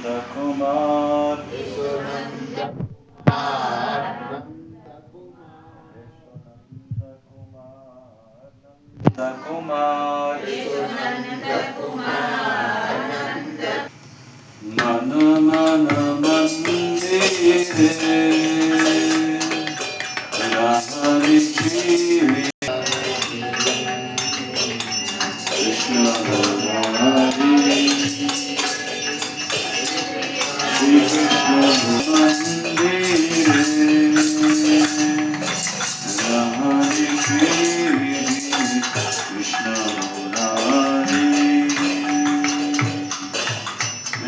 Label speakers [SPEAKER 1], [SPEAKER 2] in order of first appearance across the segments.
[SPEAKER 1] Kumar, Kumar, Mana Mana Mandire, Rahari Chiri, Krishna Radharani, Shri Krishna Mandire, Rahari Chiri, Krishna Radharani,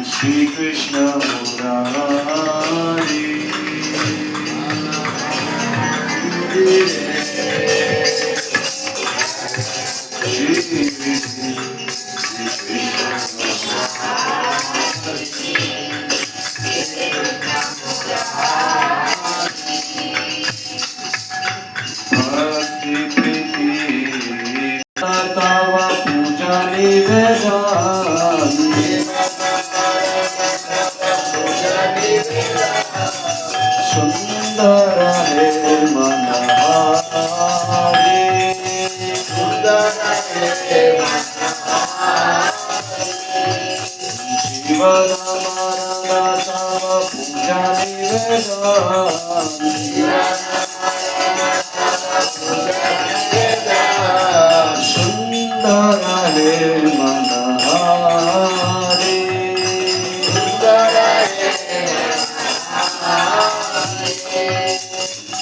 [SPEAKER 1] Shri Krishna Murari, Bhakti Priti Tava Puja Nivedani, Sundara He Manahari, Shiva Namara Tava Puja Nivedani, Sundara He Manahari,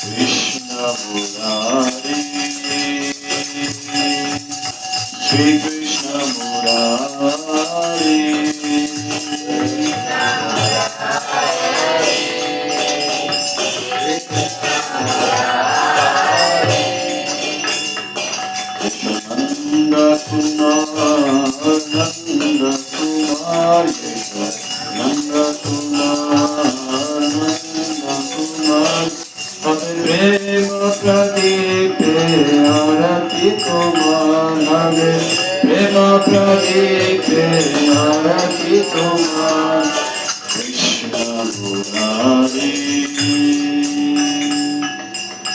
[SPEAKER 1] Krishna Murari, Shri Krishna Murari, Nanda Kumar, Nanda Kumar, Nanda Kumar, Nanda Kumar, Prema Pradeep Arati Kumar, Prema Pradeep Arati Kumar, Krishna Murari,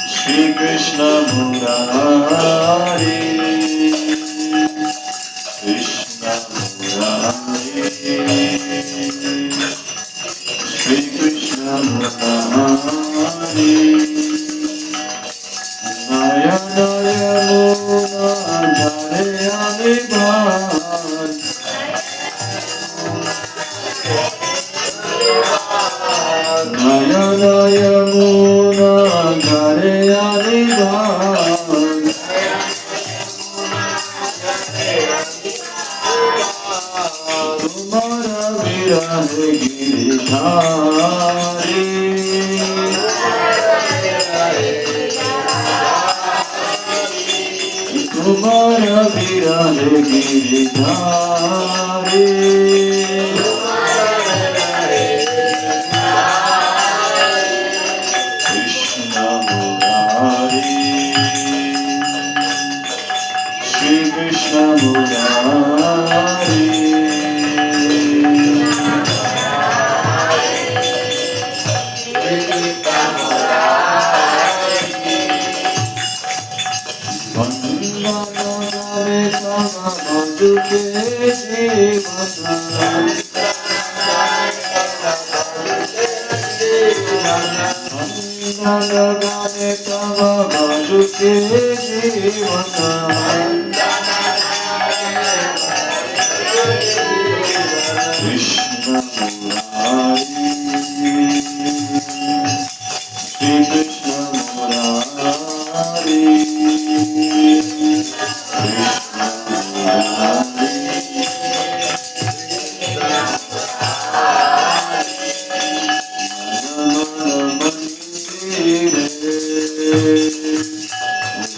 [SPEAKER 1] Shri Krishna Murari, Krishna Murari, Shri Krishna Murari, Nayana Yamuna Dhare Amiban, Nayana Yamuna Dhare Amiban, Tumhara Virah Giridhari, Tumhara Virah Giridhari, Krishna Murari, Shri Krishna Murari, Vandana Sama Madhuke Jivana, Vandana Sama Madhuke Jivana, Krishna Murari, Shri Krishna Murari, Krishna Murari,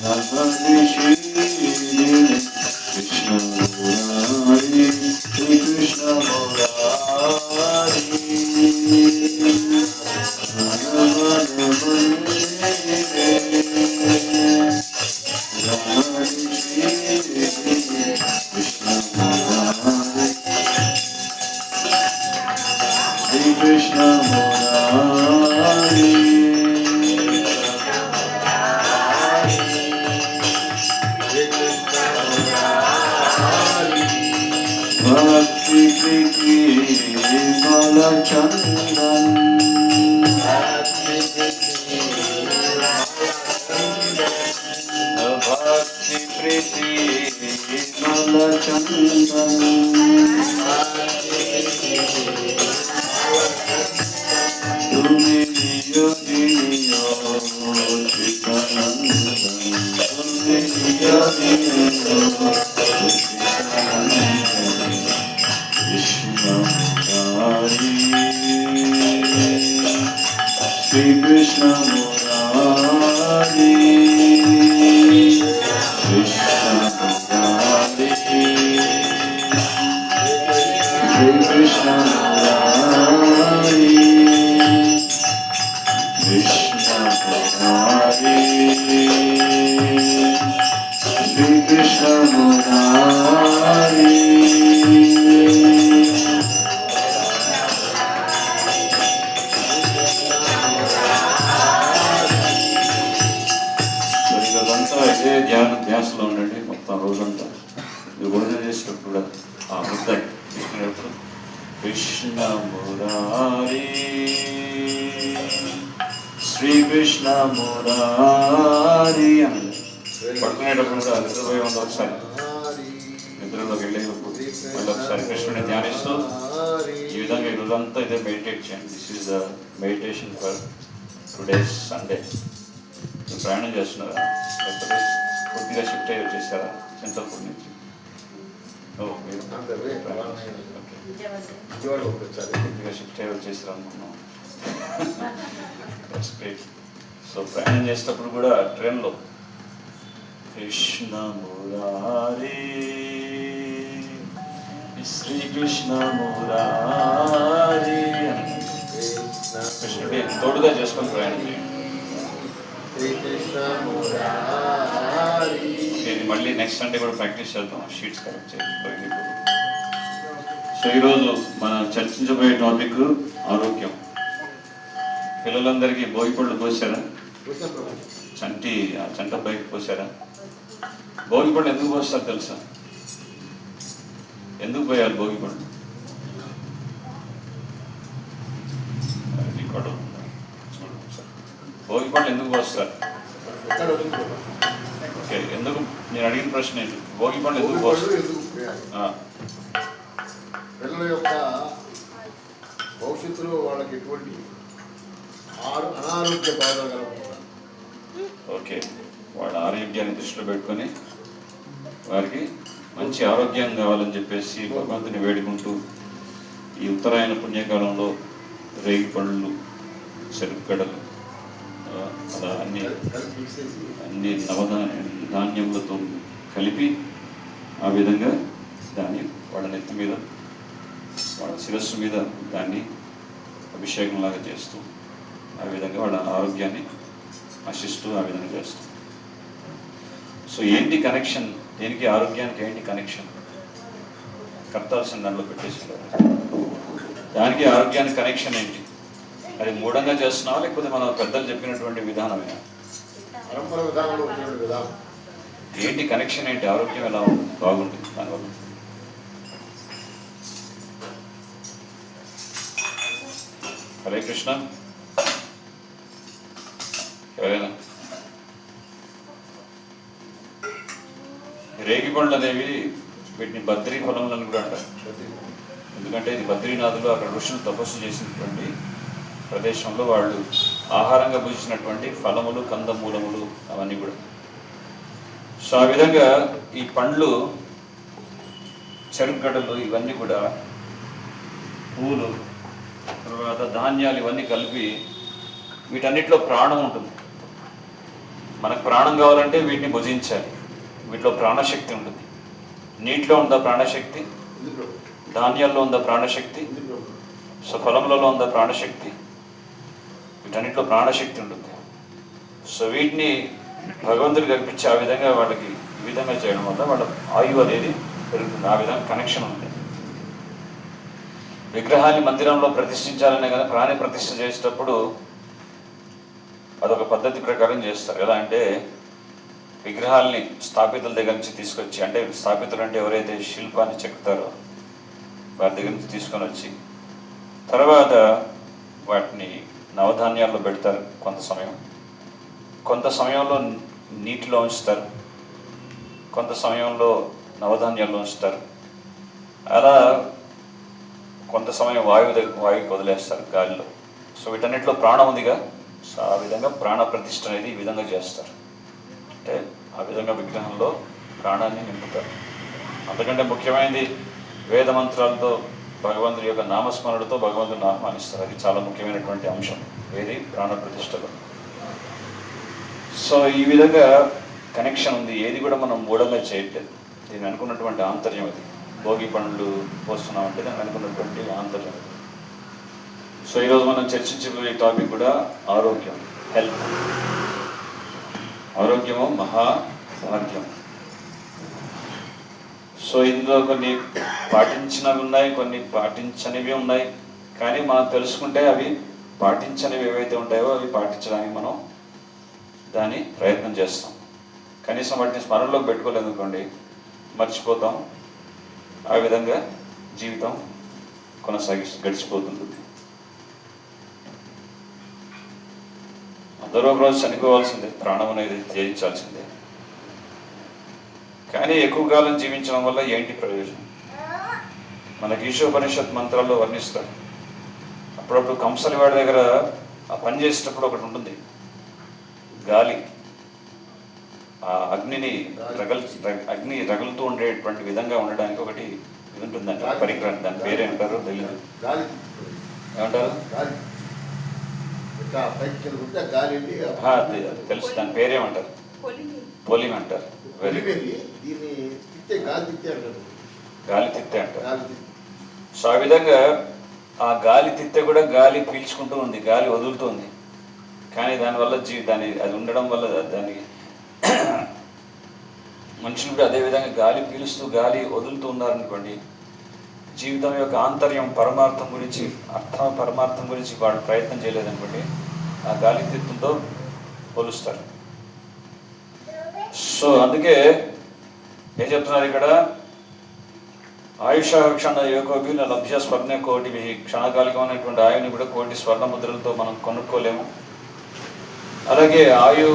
[SPEAKER 1] Radharani Shri Krishna Murari, Shri Krishna Murari. Shri Krishna Murari, Bhakti Priti Mala Chandan, Bhakti Priti Mala Chandan, Tumi Niyo Niyo Chitanandan, Tumi Niyo Niyo Chitanandan, Krishna Murari, Shri Krishna Murari, Krishna Murari, Shri Krishna Murari, Krishna Murari, Shri Krishna Murari. ఇదంతా ఇదే ధ్యాసలో ఉండండి మొత్తం రోజంతా. ఇది భోజనం చేసేటప్పుడు కూడా ఆ ముద్ద తీసుకునేటప్పుడు కృష్ణ మురారి, శ్రీకృష్ణ మురారి అని పడుకునేటప్పుడు కూడా నిద్రపోయి ఉంది. ఒకసారి నిద్రలోకి వెళ్ళేటప్పుడు మళ్ళీ ఒకసారి కృష్ణుని ధ్యానిస్తూ ఈ విధంగా ఈ రోజంతా ఇదే మెడిటేట్ చేయండి. This is the meditation for today's Sunday. ప్రయాణం చేస్తున్నారా, లేకపోతే కొద్దిగా షిఫ్ట్ అయ్యి వచ్చేసారా చింతపూర్ నుంచి? కొద్దిగా షిఫ్ట్ అయ్యి వచ్చేసారు అనుకున్నాం. సో ప్రయాణం చేసేటప్పుడు కూడా ట్రైన్లో కృష్ణ మురారి, శ్రీకృష్ణ మురారి అని కృష్ణుడి తోడుగా చేసుకొని ప్రయాణం చేయండి. నేను మళ్ళీ నెక్స్ట్ సండే కూడా ప్రాక్టీస్ చేద్దాం, షీట్స్ కరెక్ట్ చేయండి. సో ఈరోజు మనం చర్చించబోయే టాపిక్ ఆరోగ్యం. పిల్లలందరికీ భోగి పళ్ళు పోసారా? చంట బయట పోసారా? భోగి పళ్ళు ఎందుకు పోస్తారు తెలుసా? ఎందుకు పోయాలి భోగి పళ్ళు? భోగి పళ్ళు ఎందుకు పోస్తారు? ఓకే, ఎందుకు? నేను అడిగిన ప్రశ్న ఏంటి? భోగి పళ్ళు ఎందుకు పోస్తారు?
[SPEAKER 2] పిల్లల యొక్క భవిష్యత్తులో వాళ్ళకి ఎటువంటి అనారోగ్య బాధలు కలగకుండా,
[SPEAKER 1] ఓకే, వాళ్ళ ఆరోగ్యాన్ని దృష్టిలో పెట్టుకొని వారికి మంచి ఆరోగ్యం కావాలని చెప్పేసి భగవంతుని వేడుకుంటూ ఈ ఉత్తరాయణ పుణ్యకాలంలో రేగి పళ్ళు, చెరుకుగడలు, అలా అన్ని ధాన్యములతో కలిపి ఆ విధంగా దాన్ని వాళ్ళ నెత్తి మీద, వాళ్ళ శిరస్సు మీద దాన్ని అభిషేకంలాగా చేస్తూ ఆ విధంగా వాళ్ళ ఆరోగ్యాన్ని ఆశిస్తూ ఆ విధంగా చేస్తూ. సో ఏంటి కనెక్షన్? దేనికి ఆరోగ్యానికి ఏంటి కనెక్షన్? కర్తాల్సిన దాంట్లో పెట్టేసారు. దానికి ఆరోగ్యానికి కనెక్షన్ ఏంటి? అది మూఢంగా చేస్తున్నావా, లేకపోతే మన పెద్దలు చెప్పినటువంటి విధానమేనా?
[SPEAKER 2] పరంపర విధానంలో ఉన్నటువంటి విధానం
[SPEAKER 1] ఏంటి కనెక్షన్ ఏంటి? ఆరోగ్యం ఎలా ఉంటుంది, బాగుంటుంది దానివల్ల? హరే కృష్ణ. ఎవరైనా? రేగి పండ్లు అనేవి వీటిని బద్రీ ఫలములను కూడా అంటారు. ఎందుకంటే ఇది బద్రీనాథులు అక్కడ ఋషులు తపస్సు చేసినటువంటి ప్రదేశంలో వాళ్ళు ఆహారంగా భుజించినటువంటి ఫలములు, కందమూలములు అవన్నీ కూడా. సో ఆ విధంగా ఈ పండ్లు, చెరుకుగడలు ఇవన్నీ కూడా, పూలు, తర్వాత ధాన్యాలు ఇవన్నీ కలిపి వీటన్నిటిలో ప్రాణం ఉంటుంది. మనకు ప్రాణం కావాలంటే వీటిని భుజించాలి. వీటిలో ప్రాణశక్తి ఉంటుంది. నీటిలో ఉందా ప్రాణశక్తి? ధాన్యాల్లో ఉందా ప్రాణశక్తి? సో ఫలములలో ఉందా ప్రాణశక్తి? వీటన్నిటిలో ప్రాణశక్తి ఉంటుంది. సో వీటిని భగవంతుడు కల్పించి ఆ విధంగా వాళ్ళకి ఈ విధంగా చేయడం వల్ల వాళ్ళ ఆయువు అనేది పెరుగుతుంది. ఆ విధంగా కనెక్షన్ ఉంది. విగ్రహాన్ని మందిరంలో ప్రతిష్ఠించాలనే కానీ ప్రాణి ప్రతిష్ఠ చేసేటప్పుడు అదొక పద్ధతి ప్రకారం చేస్తారు. ఎలా అంటే విగ్రహాల్ని స్థాపితుల దగ్గర నుంచి తీసుకొచ్చి, అంటే స్థాపితులు అంటే ఎవరైతే శిల్పాన్ని చెక్కుతారో వారి దగ్గర నుంచి తీసుకొని వచ్చి తర్వాత వాటిని నవధాన్యాల్లో పెడతారు. కొంత సమయంలో నీటిలో ఉంచుతారు, కొంత సమయంలో నవధాన్యాల్లో ఉంచుతారు. అలా కొంత సమయం వాయువుకి వదిలేస్తారు గాలిలో. సో వీటన్నిటిలో ప్రాణం ఉందిగా, సో ఆ విధంగా ప్రాణ ప్రతిష్ఠ అనేది ఈ విధంగా చేస్తారు. అంటే ఆ విధంగా విగ్రహంలో ప్రాణాన్ని నింపుతారు. అంతకంటే ముఖ్యమైనది వేద మంత్రాలతో భగవంతుడి యొక్క నామస్మరణతో భగవంతుడిని ఆహ్వానిస్తారు. అది చాలా ముఖ్యమైనటువంటి అంశం ఏది ప్రాణ ప్రతిష్టలో. సో ఈ విధంగా కనెక్షన్ ఉంది. ఏది కూడా మనం మూఢంగా చేయట్లేదు. దీన్ని అనుకున్నటువంటి ఆంతర్యం అది. భోగి పండ్లు పోస్తున్నామంటే దాన్ని అనుకున్నటువంటి ఆంతర్యం అది. సో ఈరోజు మనం చర్చించబోయే టాపిక్ కూడా ఆరోగ్యం, హెల్త్. ఆరోగ్యము మహాభాగ్యం. సో ఇందులో కొన్ని పాటించినవి ఉన్నాయి, కొన్ని పాటించనివి ఉన్నాయి. కానీ మనం తెలుసుకుంటే అవి పాటించనివి ఏవైతే ఉంటాయో అవి పాటించడానికి మనం దాన్ని ప్రయత్నం చేస్తాం. కనీసం వాటిని స్మరణలోకి పెట్టుకోలేదు అనుకోండి, మర్చిపోతాం. ఆ విధంగా జీవితం గడిచిపోతుంది. అందరూ ఒక రోజు చనిపోవాల్సిందే, ప్రాణం అనేది త్యజించాల్సిందే. కానీ ఎక్కువ కాలం జీవించడం వల్ల ఏంటి ప్రయోజనం? మనకి ఈశోపనిషత్ మంత్రాల్లో వర్ణిస్తారు. అప్పుడప్పుడు కంసలి వాడి దగ్గర ఆ పని చేసేటప్పుడు ఒకటి ఉంటుంది, గాలి. ఆ అగ్ని రగులుతూ ఉండేటువంటి విధంగా ఉండడానికి ఒకటి ఇది ఉంటుందంట, పరికరం. దాని పేరేంటారు తెలియదు. ఏమంటారు? తెలుసు, దాని పేరేమంటారు? పోలింగ్ అంటారు. గాలి తిత్తే అంటారు. సో ఆ విధంగా ఆ గాలి తిత్తే కూడా గాలి పీల్చుకుంటూ ఉంది, గాలి వదులుతుంది. కానీ దానివల్ల అది ఉండడం వల్ల దానికి మనుషులు కూడా అదేవిధంగా గాలి పీలుస్తూ గాలి వదులుతూ ఉన్నారనుకోండి, జీవితం యొక్క ఆంతర్యం పరమార్థం గురించి పరమార్థం గురించి వాడు ప్రయత్నం చేయలేదనుకోండి, ఆ గాలి తిత్తుతో పోలుస్తారు. సో అందుకే ఏం చెప్తున్నారు ఇక్కడ, ఆయుష క్షణ యోగోభి లభ్య స్వర్ణ కోటి క్షణకాలికమైనటువంటి ఆయుని కూడా కోటి స్వర్ణ ముద్రలతో మనం కొనుక్కోలేము. అలాగే ఆయు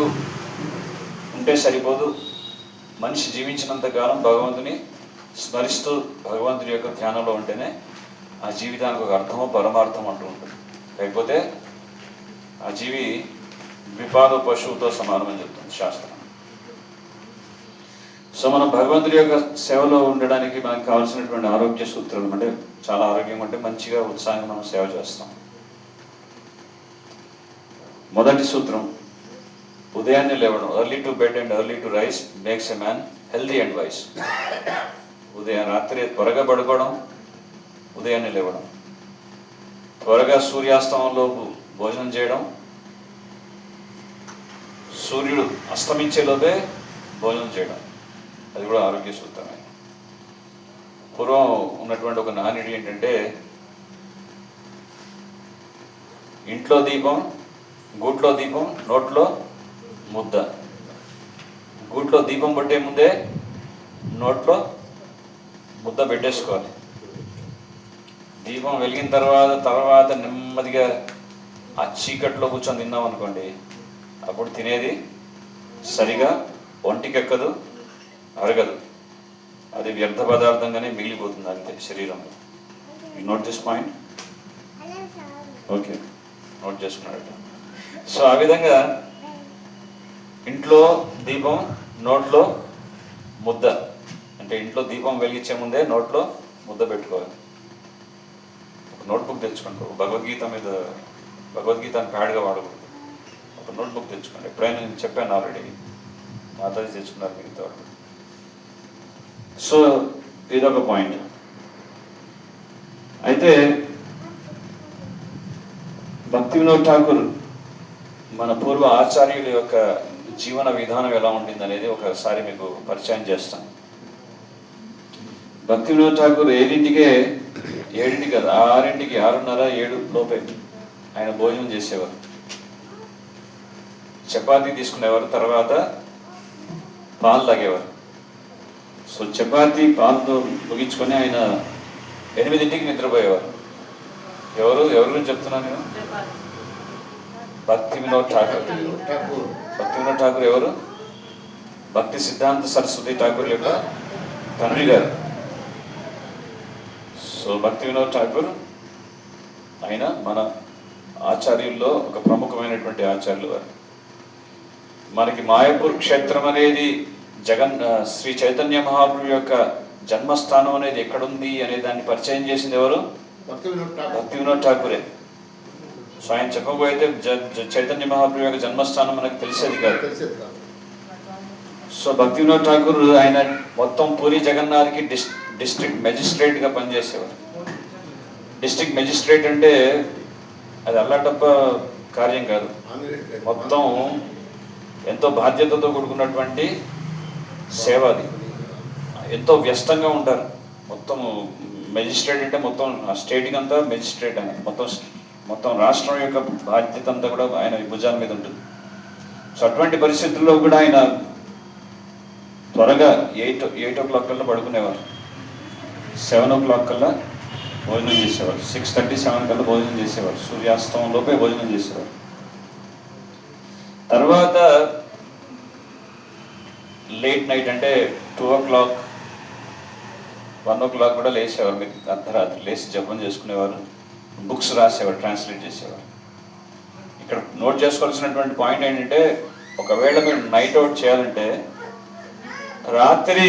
[SPEAKER 1] ఉంటే సరిపోదు, మనిషి జీవించినంత కాలం భగవంతుని స్మరిస్తూ భగవంతుడి యొక్క ధ్యానంలో ఉంటేనే ఆ జీవితానికి ఒక అర్థమో పరమార్థం అంటూ ఉంటుంది. లేకపోతే ఆ జీవి విపాద పశువుతో సమానమని చెప్తుంది శాస్త్రం. సో మనం భగవంతుడి యొక్క సేవలో ఉండడానికి మనకు కావాల్సినటువంటి ఆరోగ్య సూత్రాలు అంటే చాలా ఆరోగ్యం అంటే మంచిగా ఉత్సాహంగా మనం సేవ చేస్తాం. మొదటి సూత్రం, ఉదయాన్నే లేవడం. Early to bed and early to rise makes a man healthy and wise. రాత్రి త్వరగా పడుకోవడం, ఉదయాన్నే లేవడం, త్వరగా సూర్యాస్తమంలోపు భోజనం చేయడం, సూర్యుడు అస్తమించేలోపే భోజనం చేయడం, అది కూడా ఆరోగ్య సూత్రమే. పూర్వం ఉన్నటువంటి ఒక నానుడి ఏంటంటే, ఇంట్లో దీపం, గూట్లో దీపం, నోట్లో ముద్ద. గూట్లో దీపం పట్టే ముందే నోట్లో ముద్ద పెట్టేసుకోవాలి. దీపం వెలిగిన తర్వాత నెమ్మదిగా ఆ చీకట్లో కూర్చొని తిన్నాం అనుకోండి, అప్పుడు తినేది సరిగా ఒంటికెక్కదు, అరగదు. అది వ్యర్థ పదార్థంగానే మిగిలిపోతుంది అంతే శరీరంలో. You note this point? Okay, note చేసుకున్నాడు. సో ఆ విధంగా ఇంట్లో దీపం, నోట్లో ముద్ద. అంటే ఇంట్లో దీపం వెలిగించే ముందే నోట్లో ముద్ద పెట్టుకోవాలి. ఒక నోట్బుక్ తెచ్చుకోండి. భగవద్గీత ప్యాడ్గా వాడకూడదు. ఒక నోట్బుక్ తెచ్చుకోండి. ఎప్పుడైనా నేను చెప్పాను ఆల్రెడీ, మాతాజీ తెచ్చుకున్నారు మిగతా వాళ్ళు. సో ఇదొక పాయింట్. అయితే భక్తి వినోద్ ఠాకూర్ మన పూర్వ ఆచార్యుల యొక్క జీవన విధానం ఎలా ఉంటుంది అనేది ఒకసారి మీకు పరిచయం చేస్తాను. భక్తి వినోద్ ఠాకూర్ 7ంటికే 7ంటికి కదా, 6ంటికి 6:30 7 లోపే ఆయన భోజనం చేసేవారు. చపాతీ తీసుకునేవారు, తర్వాత పాలు తాగేవారు. సో చపాతీ పాలతో ముగించుకొని ఆయన 8ంటికి నిద్రపోయేవారు. ఎవరి గురించి చెప్తున్నాను నేను? భక్తి వినోద్ ఠాకూర్. భక్తి వినోద్ ఠాకూర్ ఎవరు? భక్తి సిద్ధాంత సరస్వతి ఠాకూర్ యొక్క తండ్రి గారు. సో భక్తి వినోద్ ఠాకూర్ ఆయన మన ఆచార్యుల్లో ఒక ప్రముఖమైనటువంటి ఆచార్యులు వారు. మనకి మాయాపూర్ క్షేత్రం అనేది శ్రీ చైతన్య మహాప్రభు యొక్క జన్మస్థానం అనేది ఎక్కడుంది అనే దాన్ని పరిచయం చేసింది ఎవరు? భక్తి వినోద్ ఠాకూరే. సో ఆయన చెప్పబోయితే చైతన్య మహాప్రభు యొక్క జన్మస్థానం మనకు తెలిసేది కాదు. సో భక్తి వినోద్ ఠాకూర్ ఆయన మొత్తం పూరి జగన్నాథ్కి డిస్ట్రిక్ట్ మెజిస్ట్రేట్గా పనిచేసేవారు. డిస్ట్రిక్ట్ మెజిస్ట్రేట్ అంటే అది అల్లాటప్ప కార్యం కాదు. మొత్తం ఎంతో బాధ్యతతో కూడుకున్నటువంటి సేవ అది. ఎంతో వ్యస్తంగా ఉంటారు. మొత్తం మెజిస్ట్రేట్ అంటే మొత్తం స్టేట్కి అంతా మెజిస్ట్రేట్ అని, మొత్తం రాష్ట్రం యొక్క బాధ్యత అంతా కూడా ఆయన భుజాల మీద ఉంటుంది. సో అటువంటి పరిస్థితుల్లో కూడా ఆయన త్వరగా 8 o'clock కల్లా పడుకునేవారు. 7 o'clock కల్లా భోజనం చేసేవారు. 6:30, 7 కల్లా భోజనం చేసేవారు. సూర్యాస్తం లోపే భోజనం చేసేవారు. తర్వాత లేట్ నైట్ అంటే 2 o'clock, 1 o'clock కూడా లేచేవారు. మీరు అర్ధరాత్రి లేచి జపం చేసుకునేవారు, బుక్స్ రాసేవారు, ట్రాన్స్లేట్ చేసేవారు. ఇక్కడ నోట్ చేసుకోవాల్సినటువంటి పాయింట్ ఏంటంటే, ఒకవేళ మీరు నైట్ అవుట్ చేయాలంటే రాత్రి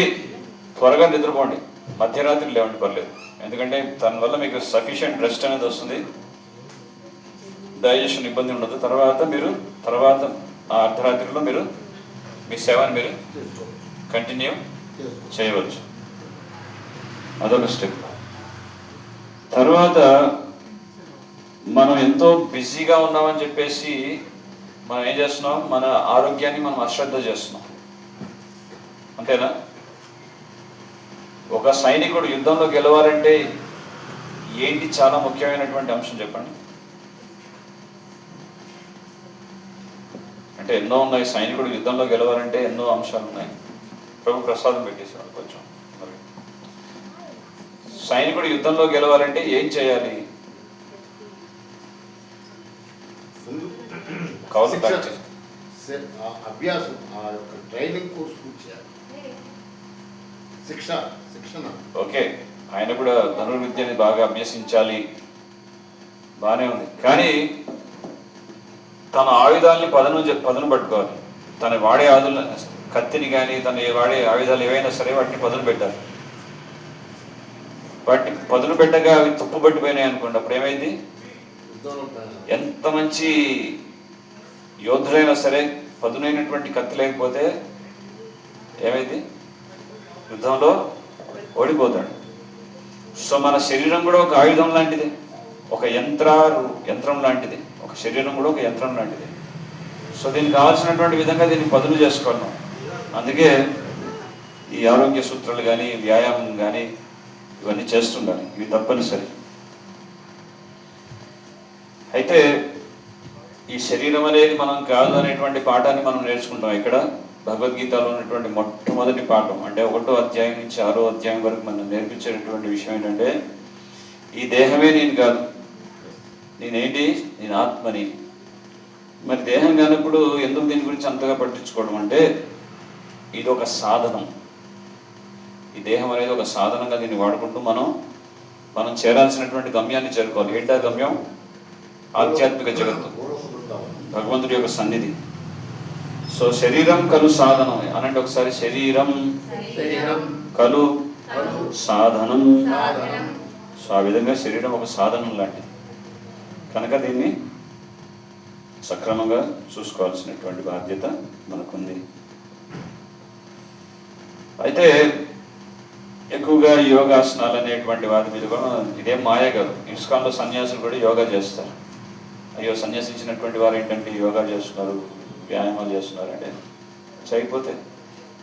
[SPEAKER 1] త్వరగా నిద్రపోండి, మధ్యరాత్రి లేవండి పర్లేదు. ఎందుకంటే దానివల్ల మీకు సఫిషియంట్ రెస్ట్ అనేది వస్తుంది, డైజెషన్ ఇబ్బంది ఉండదు. తర్వాత ఆ అర్ధరాత్రిలో మీరు మీ సేవని మీరు కంటిన్యూ చేయవచ్చు. అదొక స్టెప్. తర్వాత మనం ఎంతో బిజీగా ఉన్నామని చెప్పేసి మనం ఏం చేస్తున్నాం? మన ఆరోగ్యాన్ని మనం అశ్రద్ధ చేస్తున్నాం. అంతేనా? ఒక సైనికుడు యుద్ధంలో గెలవాలంటే ఏంటి చాలా ముఖ్యమైనటువంటి అంశం చెప్పండి. అంటే ఎన్నో ఉన్నాయి. సైనికుడు యుద్ధంలో గెలవాలంటే ఎన్నో అంశాలు ఉన్నాయి. ప్రభు ప్రసాదం పెట్టేసాడు కొంచెం. మరి సైనికుడు యుద్ధంలో గెలవాలంటే ఏం చేయాలి?
[SPEAKER 2] అభ్యాసం, ఆ యొక్క ట్రైనింగ్ కోర్స్ చేయాలి. శిక్షణ.
[SPEAKER 1] ఓకే, ఆయన కూడా ధనుర్విద్యని బాగా అభ్యసించాలి, బాగానే ఉంది. కానీ తన ఆయుధాలని పదును పట్టుకోవాలి. తన వాడే కత్తిని కానీ తన వాడే ఆయుధాలు ఏవైనా సరే వాటిని పదును పెట్టాలి. వాటిని పదును పెట్టగా అవి తుప్పు పట్టిపోయినాయి అనుకోండి, అప్పుడు ఏమైంది? ఎంత మంచి యోధులైనా సరే పదునైనటువంటి కత్తి లేకపోతే ఏమైంది? యుద్ధంలో ఓడిపోతాడు. సో మన శరీరం కూడా ఒక ఆయుధం లాంటిది, ఒక యంత్రం లాంటిది. ఒక శరీరం కూడా ఒక యంత్రం లాంటిది. సో దీనికి కావాల్సినటువంటి విధంగా దీన్ని పదును చేసుకోవాలి. అందుకే ఈ ఆరోగ్య సూత్రాలు కానీ వ్యాయామం కానీ ఇవన్నీ చేస్తుండాలి. ఇవి తప్పనిసరి. అయితే ఈ శరీరం అనేది మనం కాదు అనేటువంటి పాఠాన్ని మనం నేర్చుకుంటాం. ఇక్కడ భగవద్గీతలో ఉన్నటువంటి మొట్టమొదటి పాఠం, అంటే 1వ అధ్యాయం నుంచి 6వ అధ్యాయం వరకు మనం నేర్పించేటటువంటి విషయం ఏంటంటే, ఈ దేహమే నేను కాదు, నేనేంటి? నేను ఆత్మని. మరి దేహం కానప్పుడు ఎందుకు దీని గురించి అంతగా పట్టించుకోవడం అంటే, ఇది ఒక సాధనం. ఈ దేహం అనేది ఒక సాధనంగా దీన్ని వాడుకుంటూ మనం చేరాల్సినటువంటి గమ్యాన్ని చేరుకోవాలి. ఏంటా గమ్యం? ఆధ్యాత్మిక జగత్తు, భగవంతుడి యొక్క సన్నిధి. సో శరీరం కలు సాధనం అనంటే ఒకసారి. శరీరం కలు సాధనం. సో ఆ విధంగా శరీరం ఒక సాధనం లాంటిది కనుక దీన్ని సక్రమంగా చూసుకోవాల్సినటువంటి బాధ్యత మనకుంది. అయితే ఎక్కువగా యోగాసనాలు అనేటువంటి వాటి మీద కూడా ఇదేం మాయ కాదు. ఇస్కాన్లో సన్యాసులు కూడా యోగా చేస్తారు. అయ్యో సన్యాసించినటువంటి వారు ఏంటంటే యోగా చేస్తున్నారు, వ్యాయామాలు చేస్తున్నారు అంటే చేయకపోతే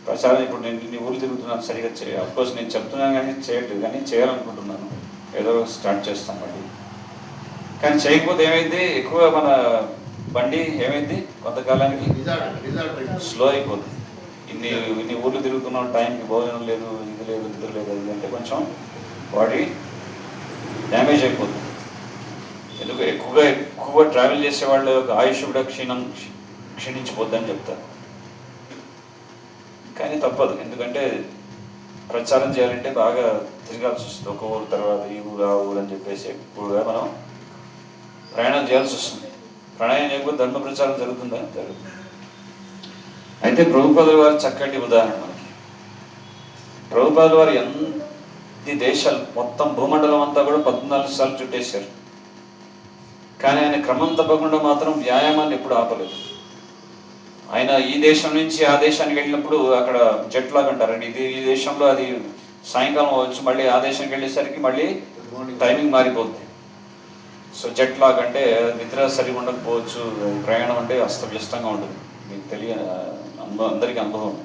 [SPEAKER 1] ప్రచారం. ఇప్పుడు నేను ఇన్ని ఊళ్ళు తిరుగుతున్నాను, సరిగ్గా అఫ్కోర్స్ నేను చెప్తున్నాను కానీ చేయట్లేదు, కానీ చేయాలనుకుంటున్నాను. ఏదో స్టార్ట్ చేస్తాం మళ్ళీ. కానీ చేయకపోతే ఏమైంది, ఎక్కువ మన బండి ఏమైంది కొంతకాలానికి స్లో అయిపోతుంది. ఇన్ని ఊర్లు తిరుగుతున్నాం, టైంకి భోజనం లేదు, ఇది లేదు, నిద్ర లేదు, అది అంటే కొంచెం బాడీ డ్యామేజ్ అయిపోతుంది. ఎందుకు ఎక్కువ ట్రావెల్ చేసే వాళ్ళ యొక్క ఆయుష్ కూడా క్షీణించిపోద్దని చెప్తారు. కానీ తప్పదు, ఎందుకంటే ప్రచారం చేయాలంటే బాగా తిరగాల్సి వస్తుంది. ఒక ఊరు తర్వాత ఈ ఊరు ఆ ఊరు అని చెప్పేసి ఎక్కువగా మనం ప్రయాణం చేయాల్సి వస్తుంది. ప్రయాణం చేయకపోతే ధర్మ ప్రచారం జరుగుతుందా? జరుగుతుంది. అయితే ప్రభుపాదుల వారు చక్కటి ఉదాహరణ మనకి. ప్రభుపాదుల వారు ఎన్ని దేశాలు, మొత్తం భూమండలం అంతా కూడా 14 సార్లు చుట్టేశారు. కానీ ఆయన క్రమం తప్పకుండా మాత్రం వ్యాయామాన్ని ఎప్పుడు ఆపలేదు. ఆయన ఈ దేశం నుంచి ఆ దేశానికి వెళ్ళినప్పుడు అక్కడ జెట్ లాగ్ అంటారండి, ఇది ఈ దేశంలో అది సాయంకాలం వచ్చి మళ్ళీ ఆ దేశానికి వెళ్ళేసరికి మళ్ళీ టైమింగ్ మారిపోతుంది. సో జెట్ లాగ్ అంటే నిద్ర సరిగా ఉండకపోవచ్చు, ప్రయాణం అంటే అస్తవ్యస్తంగా ఉంటుంది. మీకు తెలియని అందరికీ అనుభవం.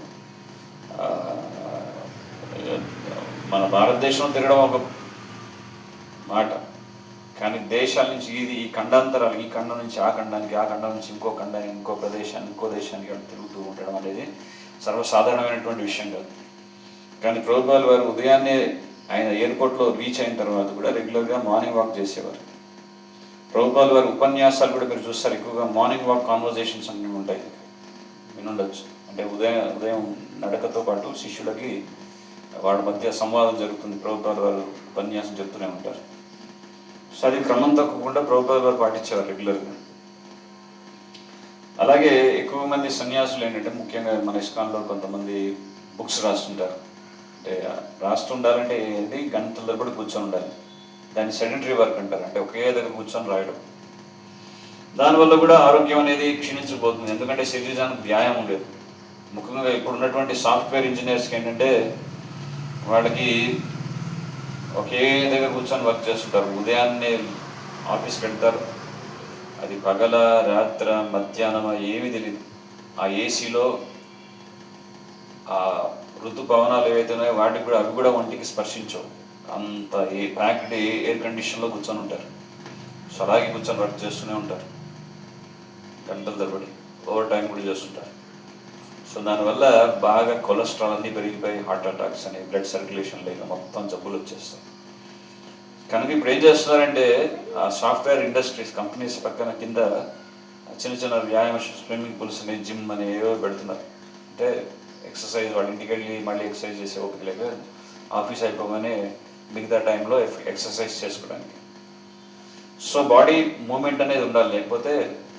[SPEAKER 1] మన భారతదేశంలో తిరగడం ఒక మాట, కానీ దేశాల నుంచి ఈ ఖండాంతరాలు, ఈ ఖండం నుంచి ఆ ఖండానికి, ఆ ఖండం నుంచి ఇంకో ఖండానికి, ఇంకో ప్రదేశానికి, ఇంకో దేశానికి తిరుగుతూ ఉండడం అనేది సర్వసాధారణమైనటువంటి విషయం కాదు. కానీ ప్రభుపాదుల వారు ఉదయాన్నే ఆయన ఎయిర్పోర్ట్లో రీచ్ అయిన తర్వాత కూడా రెగ్యులర్గా మార్నింగ్ వాక్ చేసేవారు. ప్రభుపాదుల వారి ఉపన్యాసాలు కూడా మీరు చూస్తారు, ఎక్కువగా మార్నింగ్ వాక్ కాన్వర్జేషన్స్ అన్నీ ఉంటాయి, వినుండొచ్చు. అంటే ఉదయం నడకతో పాటు శిష్యులకి వాడి మధ్య సంవాదం జరుగుతుంది. ప్రభుపాదుల వారు ఉపన్యాసం చెప్తూనే ఉంటారు. సో అది క్రమం తప్పకుండా ప్రభుపాదుల వారు పాటించేవారు రెగ్యులర్గా. అలాగే ఎక్కువ మంది సన్యాసులు ఏంటంటే, ముఖ్యంగా మన ఇస్కాన్లో కొంతమంది బుక్స్ రాస్తుంటారు. అంటే రాస్తుండాలంటే ఏంటి, గంటల తరబడి కూర్చొని ఉండాలి. దాన్ని సెడెంటరీ వర్క్ అంటారు, అంటే ఒకే దగ్గర కూర్చొని రాయడం. దానివల్ల కూడా ఆరోగ్యం అనేది క్షీణించిపోతుంది, ఎందుకంటే శరీరానికి వ్యాయామం లేదు. ముఖ్యంగా ఇప్పుడు ఉన్నటువంటి సాఫ్ట్వేర్ ఇంజనీర్స్కి ఏంటంటే, వాళ్ళకి ఒకే దగ్గర కూర్చొని వర్క్ చేస్తుంటారు. ఉదయాన్నే ఆఫీస్కి వెళ్తారు, అది పగల రాత్ర మధ్యాహ్నం ఏమీ తెలియదు. ఆ ఏసీలో ఆ ఋతుపవనాలు ఏవైతే ఉన్నాయో వాటికి కూడా అవి కూడా ఒంటికి స్పర్శించవు. అంత ప్యాక్డ్ ఎయిర్ కండిషన్లో కూర్చొని ఉంటారు. సో అలాగే కూర్చొని వర్క్ చేస్తూనే ఉంటారు గంటల తరబడి, ఓవర్ టైం కూడా చేస్తుంటారు. సో దానివల్ల బాగా కొలెస్ట్రాల్ అన్నీ పెరిగిపోయి హార్ట్ అటాక్స్ అని, బ్లడ్ సర్క్యులేషన్ లేక మొత్తం జబ్బులు వచ్చేస్తాయి. కనుక ఇప్పుడు ఏం చేస్తున్నారంటే, ఆ సాఫ్ట్వేర్ ఇండస్ట్రీస్ కంపెనీస్ పక్కన కింద చిన్న చిన్న వ్యాయామ స్విమ్మింగ్ పూల్స్ అని, జిమ్ అని ఏవో పెడుతున్నారు. అంటే ఎక్సర్సైజ్, వాళ్ళ ఇంటికి వెళ్ళి మళ్ళీ ఎక్సర్సైజ్ చేసే ఓపిక లేక ఆఫీస్ అయిపోగానే మిగతా టైంలో ఎక్సర్సైజ్ చేసుకోవడానికి. సో బాడీ మూమెంట్ అనేది ఉండాలి, లేకపోతే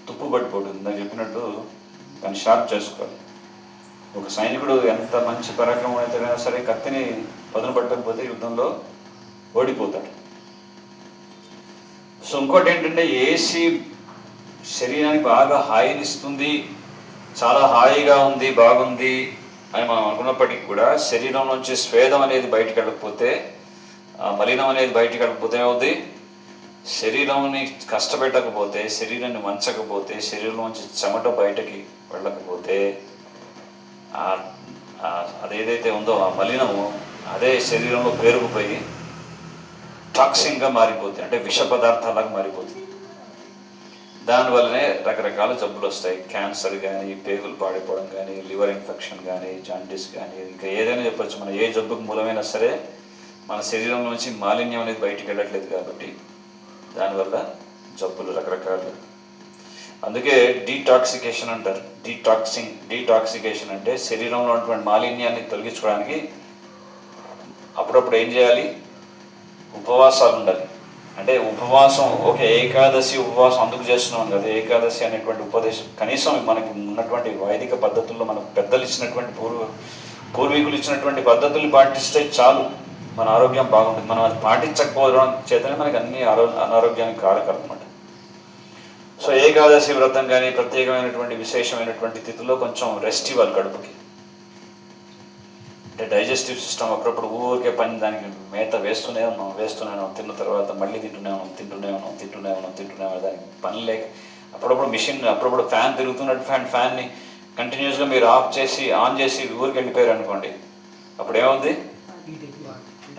[SPEAKER 1] తుప్పు పడిపోతుంది. నేను చెప్పినట్టు దాన్ని షార్ప్ చేసుకోవాలి. ఒక సైనికుడు ఎంత మంచి పరాక్రమం అయితే సరే, కత్తిని పదును పట్టకపోతే యుద్ధంలో ఓడిపోతాడు. సో ఇంకోటి ఏంటంటే, ఏసీ శరీరానికి బాగా హాయినిస్తుంది, చాలా హాయిగా ఉంది, బాగుంది అని మనం అనుకున్నప్పటికీ కూడా శరీరం నుంచి స్వేదం అనేది బయటికి వెళ్ళకపోతే, మలినం అనేది బయటికి వెళ్ళకపోతే ఏమవుతుంది, శరీరంని కష్టపెట్టకపోతే, శరీరాన్ని వంచకపోతే, శరీరం నుంచి చెమట బయటకి వెళ్ళకపోతే, అదేదైతే ఉందో ఆ మలినము అదే శరీరంలో పేరుకుపోయి టాక్సిన్గా మారిపోతుంది, అంటే విష పదార్థాలాగా మారిపోతుంది. దానివల్లనే రకరకాల జబ్బులు వస్తాయి. క్యాన్సర్ కానీ, పేగులు పాడిపోవడం కానీ, లివర్ ఇన్ఫెక్షన్ కానీ, జాండిస్ కానీ, ఇంకా ఏదైనా చెప్పచ్చు. మన ఏ జబ్బుకు మూలమైనా సరే మన శరీరం నుంచి మాలిన్యం అనేది బయటికి వెళ్ళట్లేదు కాబట్టి దానివల్ల జబ్బులు రకరకాలు. అందుకే డీటాక్సికేషన్ అంటారు. డీటాక్సికేషన్ అంటే శరీరంలో ఉన్నటువంటి మాలిన్యాన్ని తొలగించుకోవడానికి అప్పుడప్పుడు ఏం చేయాలి, ఉపవాసాలు ఉండాలి. అంటే ఉపవాసం, ఒక ఏకాదశి ఉపవాసం అందుకు చేస్తున్నాం కదా. ఏకాదశి అనేటువంటి ఉపదేశం కనీసం మనకి ఉన్నటువంటి వైదిక పద్ధతుల్లో మనకు పెద్దలు ఇచ్చినటువంటి పూర్వీకులు ఇచ్చినటువంటి పద్ధతులు పాటిస్తే చాలు, మన ఆరోగ్యం బాగుంటుంది. మనం అది పాటించకపోవడం చేతనే మనకి అన్ని అనారోగ్యానికి కారకం అన్నమాట. సో ఏకాదశి వ్రతం కానీ, ప్రత్యేకమైనటువంటి విశేషమైనటువంటి తిథిలో కొంచెం రెస్ట్ ఇవ్వాలి కడుపుకి. అంటే డైజెస్టివ్ సిస్టమ్ అప్పుడప్పుడు ఊరికే పని, దానికి మేత వేస్తూనే ఉన్నాం, తిన్న తర్వాత మళ్ళీ తింటూనే ఉన్నాం, దానికి పని లేక అప్పుడప్పుడు మిషన్, అప్పుడప్పుడు ఫ్యాన్ తిరుగుతున్నట్టు ఫ్యాన్ని కంటిన్యూస్గా మీరు ఆన్ చేసి ఊరికి వెళ్ళిపోయారు అనుకోండి, అప్పుడు ఏమవుద్ది,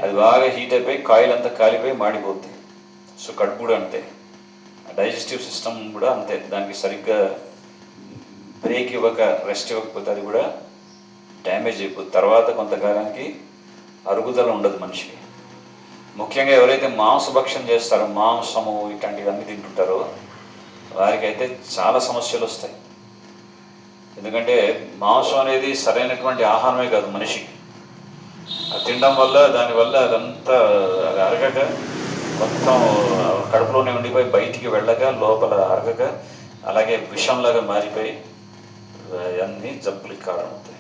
[SPEAKER 1] అది బాగా హీట్ అయిపోయి కాయిల్ అంతా కాలిపోయి మాడిపోద్ది. సో కడుపు కూడా అంతే, డైజెస్టివ్ సిస్టమ్ కూడా అంతే. దానికి సరిగ్గా బ్రేక్ ఇవ్వక రెస్ట్ ఇవ్వకపోతే అది కూడా డ్యామేజ్ అయిపోతుంది. తర్వాత కొంతకాలానికి అరుగుదల ఉండదు మనిషికి. ముఖ్యంగా ఎవరైతే మాంసభక్షణ చేస్తారో, మాంసము ఇట్లాంటివన్నీ తింటుంటారో వారికైతే చాలా సమస్యలు వస్తాయి. ఎందుకంటే మాంసం అనేది సరైనటువంటి ఆహారమే కాదు మనిషికి. అది తినడం వల్ల దానివల్ల అదంతా అది అరగక మొత్తం కడుపులోనే ఉండిపోయి బయటికి వెళ్ళక లోపల అరగక అలాగే విషంలాగా మారిపోయి అన్నీ జబ్బులకి కారణమవుతాయి.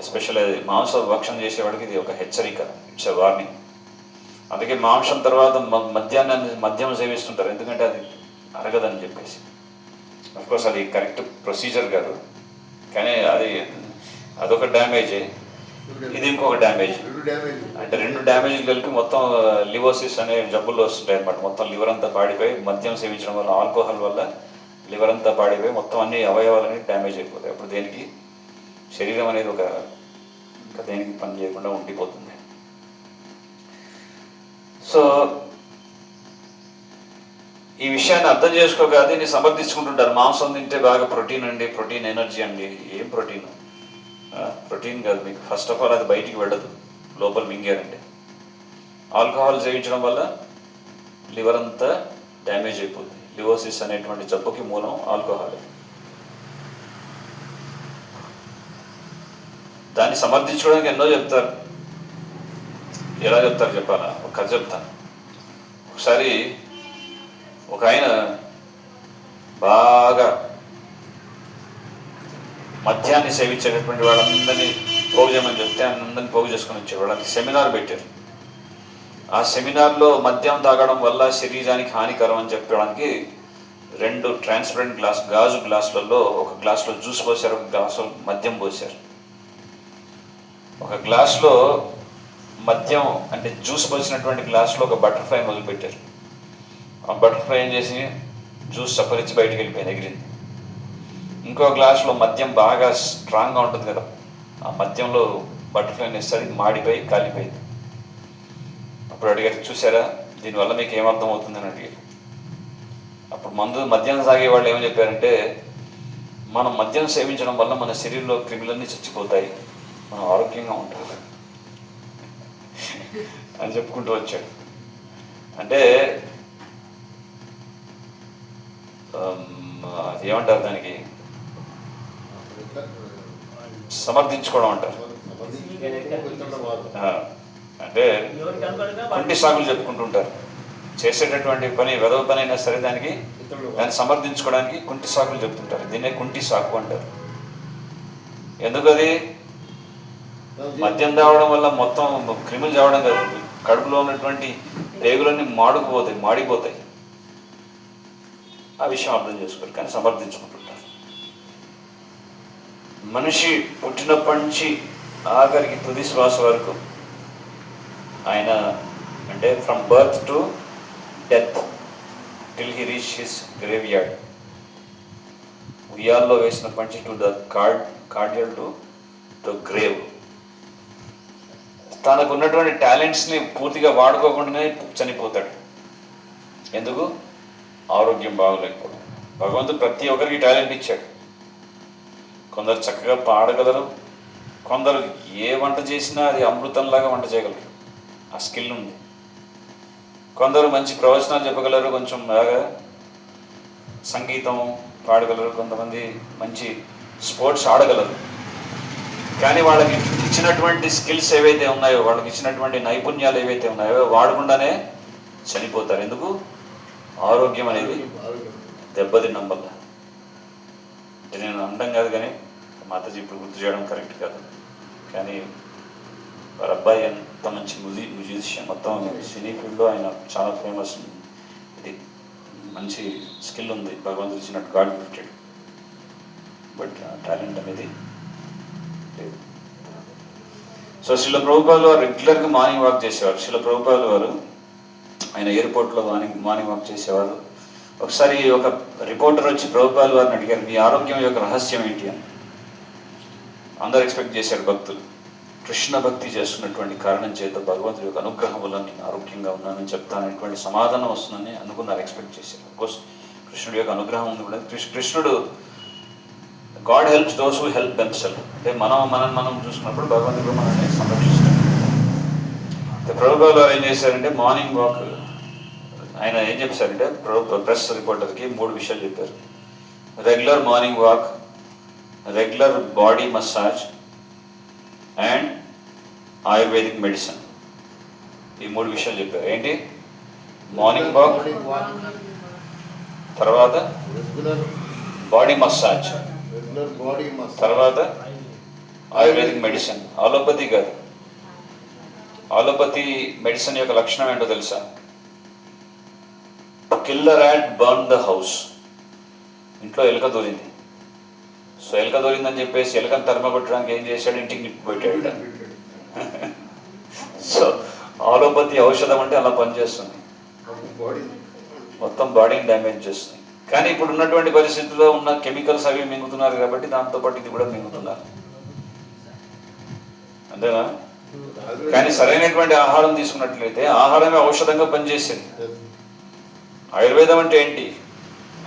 [SPEAKER 1] ఎస్పెషల్లీ మాంస భక్షణ చేసేవాడికి ఇది ఒక హెచ్చరిక, ఇట్స్ ఎ వార్నింగ్. అందుకే మాంసం తర్వాత మద్యం సేవిస్తుంటారు, ఎందుకంటే అది అరగదని చెప్పేసి. అఫ్కోర్స్ అది కరెక్ట్ ప్రొసీజర్ కాదు, కానీ అదొక డ్యామేజే, ఇది ఇంకొక డ్యామేజ్. అంటే రెండు డ్యామేజ్లు కలిపి మొత్తం లివోసిస్ అనే జబ్బులు వస్తుంటాయి అన్నమాట. మొత్తం లివర్ అంతా పాడిపోయి, మద్యం సేవించడం వల్ల, ఆల్కహాల్ వల్ల లివర్ అంతా పాడిపోయి మొత్తం అన్ని అవయవాలన్నీ డ్యామేజ్ అయిపోతాయి. అప్పుడు దేనికి శరీరం అనేది ఇంకా దేనికి పని చేయకుండా ఉండిపోతుంది. సో ఈ విషయాన్ని అర్థం చేసుకోక దీన్ని సమర్థించుకుంటుంటారు. మాంసం తింటే బాగా ప్రోటీన్ అండి, ప్రోటీన్ ఎనర్జీ అండి. ఏం ప్రోటీన్? ప్రోటీన్ కాదు మీకు. ఫస్ట్ ఆఫ్ ఆల్ అది బయటికి వెళ్ళదు, లోపల మింగారండి. ఆల్కహాల్ సేవించడం వల్ల లివర్ అంతా డ్యామేజ్ అయిపోతుంది. లివోసిస్ అనేటువంటి జబ్బుకి మూలం ఆల్కహాల్. దాన్ని సమర్థించుకోవడానికి ఎన్నో చెప్తారు. ఎలా చెప్తారు చెప్పాలా? ఒక కథ చెప్తాను. ఒకసారి ఒక ఆయన బాగా మద్యాన్ని సేవించేటటువంటి వాళ్ళందరినీ పోగు చేయమని చెప్తే అందరినీ పోగు చేసుకొని వచ్చారు. వాళ్ళకి సెమినార్ పెట్టారు. ఆ సెమినార్లో మద్యం తాగడం వల్ల శరీరానికి హానికరం అని చెప్పడానికి 2 ట్రాన్స్పరెంట్ గాజు గ్లాసులలో ఒక గ్లాసులో జ్యూస్ పోసారు, ఒక గ్లాసులో మద్యం పోసారు. ఒక గ్లాసులో మద్యం అంటే జ్యూస్ పోసినటువంటి గ్లాసులో ఒక బటర్ఫ్లై మొదలుపెట్టారు. ఆ బటర్ఫ్లై ఏం చేసి జ్యూస్ చప్పరించి బయటికి వెళ్ళిపోయింది, ఎగిరింది. ఇంకో గ్లాసులో మద్యం బాగా స్ట్రాంగ్గా ఉంటుంది కదా, ఆ మద్యంలో బటర్ఫ్లైని వేస్తే మాడిపోయి కాలిపోయింది. అప్పుడు అడిగారు, చూసారా దీనివల్ల మీకు ఏమర్థం అవుతుందని అడిగారు. అప్పుడు మద్యం తాగే వాళ్ళు ఏమని చెప్పారంటే, మనం మద్యం సేవించడం వల్ల మన శరీరంలో క్రిములన్నీ చచ్చిపోతాయి, మనం ఆరోగ్యంగా ఉంటాం అని చెప్పుకుంటూ వచ్చాడు. అంటే ఏమంటారు దానికి, సమర్థించుకోవడం అంటారు. అంటే కుంటి సాగులు చెప్పుకుంటుంటారు. చేసేటటువంటి పని వెధవ పని అయినా సరే దాన్ని సమర్థించుకోవడానికి కుంటి సాకులు చెప్తుంటారు. దీన్నే కుంటి సాకు అంటారు. ఎందుకది? మద్యం తాగడం వల్ల మొత్తం క్రిములు చావడం కాదు, కడుపులో ఉన్నటువంటి పేగులన్నీ మాడిపోతాయి. ఆ విషయం అర్థం చేసుకోరు, కానీ సమర్థించుకుంటుంటారు. మనిషి పుట్టినప్పటి నుంచి ఆఖరికి తుది శ్వాస వరకు ఆయన అంటే from birth to death till he reach his graveyard, ఉయ్యాల్లో వేసినప్పటి నుంచి to the cradle to the grave, తనకు ఉన్నటువంటి టాలెంట్స్ని పూర్తిగా వాడుకోకుండానే చనిపోతాడు. ఎందుకు? ఆరోగ్యం బాగోలేకపోవడం. భగవంతుడు ప్రతి ఒక్కరికి టాలెంట్ ఇచ్చాడు. కొందరు చక్కగా పాడగలరు, కొందరు ఏ వంట చేసినా అది అమృతంలాగా వంట చేయగలరు, ఆ స్కిల్ ఉంది. కొందరు మంచి ప్రవచనాలు చెప్పగలరు, కొంచెం బాగా సంగీతం పాడగలరు, కొంతమంది మంచి స్పోర్ట్స్ ఆడగలరు. కానీ వాళ్ళకి ఇచ్చినటువంటి స్కిల్స్ ఏవైతే ఉన్నాయో, వాళ్ళకి ఇచ్చినటువంటి నైపుణ్యాలు ఏవైతే ఉన్నాయో వాడకుండానే చనిపోతారు. ఎందుకు? ఆరోగ్యం అనేది దెబ్బతినడం వల్ల. అంటే నేను అనడం కాదు, కానీ మాతాజీ ఇప్పుడు గుర్తు చేయడం కరెక్ట్ కాదు. కానీ వారి అబ్బాయి ఎంత మంచి మ్యూజిషియన్, మొత్తం సినీ ఫీల్డ్లో ఆయన చాలా ఫేమస్. ఇది మంచి స్కిల్ ఉంది, భగవంతుడు ఇచ్చినట్టు గాడ్ గిఫ్టెడ్. బట్ టాలెంట్ అనేది లేదు. సో శిల ప్రభుపాదుల వారు రెగ్యులర్గా మార్నింగ్ వాక్ చేసేవారు. శిల ప్రభుపాదుల వారు ఆయన ఎయిర్పోర్ట్లో మార్నింగ్ వాక్ చేసేవారు. ఒకసారి ఒక రిపోర్టర్ వచ్చి ప్రభుపాదుల వారిని అడిగారు, మీ ఆరోగ్యం యొక్క రహస్యం ఏంటి అని. అందరు ఎక్స్పెక్ట్ చేశారు భక్తులు. కృష్ణ భక్తి చేస్తున్నటువంటి కారణం చేత భగవంతుడి యొక్క అనుగ్రహం వల్ల నేను ఆరోగ్యంగా ఉన్నానని చెప్తానటువంటి సమాధానం వస్తుందని అనుకున్నారు, ఎక్స్పెక్ట్ చేశారు. అఫ్కోర్స్ కృష్ణుడి యొక్క అనుగ్రహం ఉంది కూడా. కృష్ణుడు God helps those who help themself, అంటే మనం చూసుకున్నప్పుడు భగవంతుడు మనల్ని సంరక్షిస్తాడు. ప్రభుపాల్ గారు ఏం చేశారంటే మార్నింగ్ వాక్, ఆయన ఏం చెప్పారంటే ప్రెస్ రిపోర్టర్కి 3 విషయాలు చెప్పారు. Regular morning walk, regular body massage and ayurvedic medicine. ఈ 3 విషయాలు చెప్పారు. ఏంటి? మార్నింగ్ వాక్, తర్వాత బాడీ మసాజ్, తర్వాత ఆయుర్వేదిక్ మెడిసిన్. ఆలోపతి కాదు. ఆలోపతి మెడిసిన్ యొక్క లక్షణం ఏంటో తెలుసా? Killer at burn the house. ఇంట్లో ఎలుక దూరింది, సో ఎలుక దూరిందని చెప్పేసి ఎలుకను తరమగొట్టడానికి ఏం చేశాడు? ఇంటికి నిప్పు పెట్టాడు. సో ఆలోపతి ఔషధం అంటే అలా పనిచేస్తుంది, మొత్తం బాడీని డ్యామేజ్ చేస్తుంది. కానీ ఇప్పుడు ఉన్నటువంటి పరిస్థితుల్లో ఉన్న కెమికల్స్ అవి మింగుతున్నారు కాబట్టి దాంతోపాటు ఇది కూడా మింగుతున్నారు, అంతేనా? కానీ సరైనటువంటి ఆహారం తీసుకున్నట్లయితే ఆహారమే ఔషధంగా పనిచేసేది. ఆయుర్వేదం అంటే ఏంటి?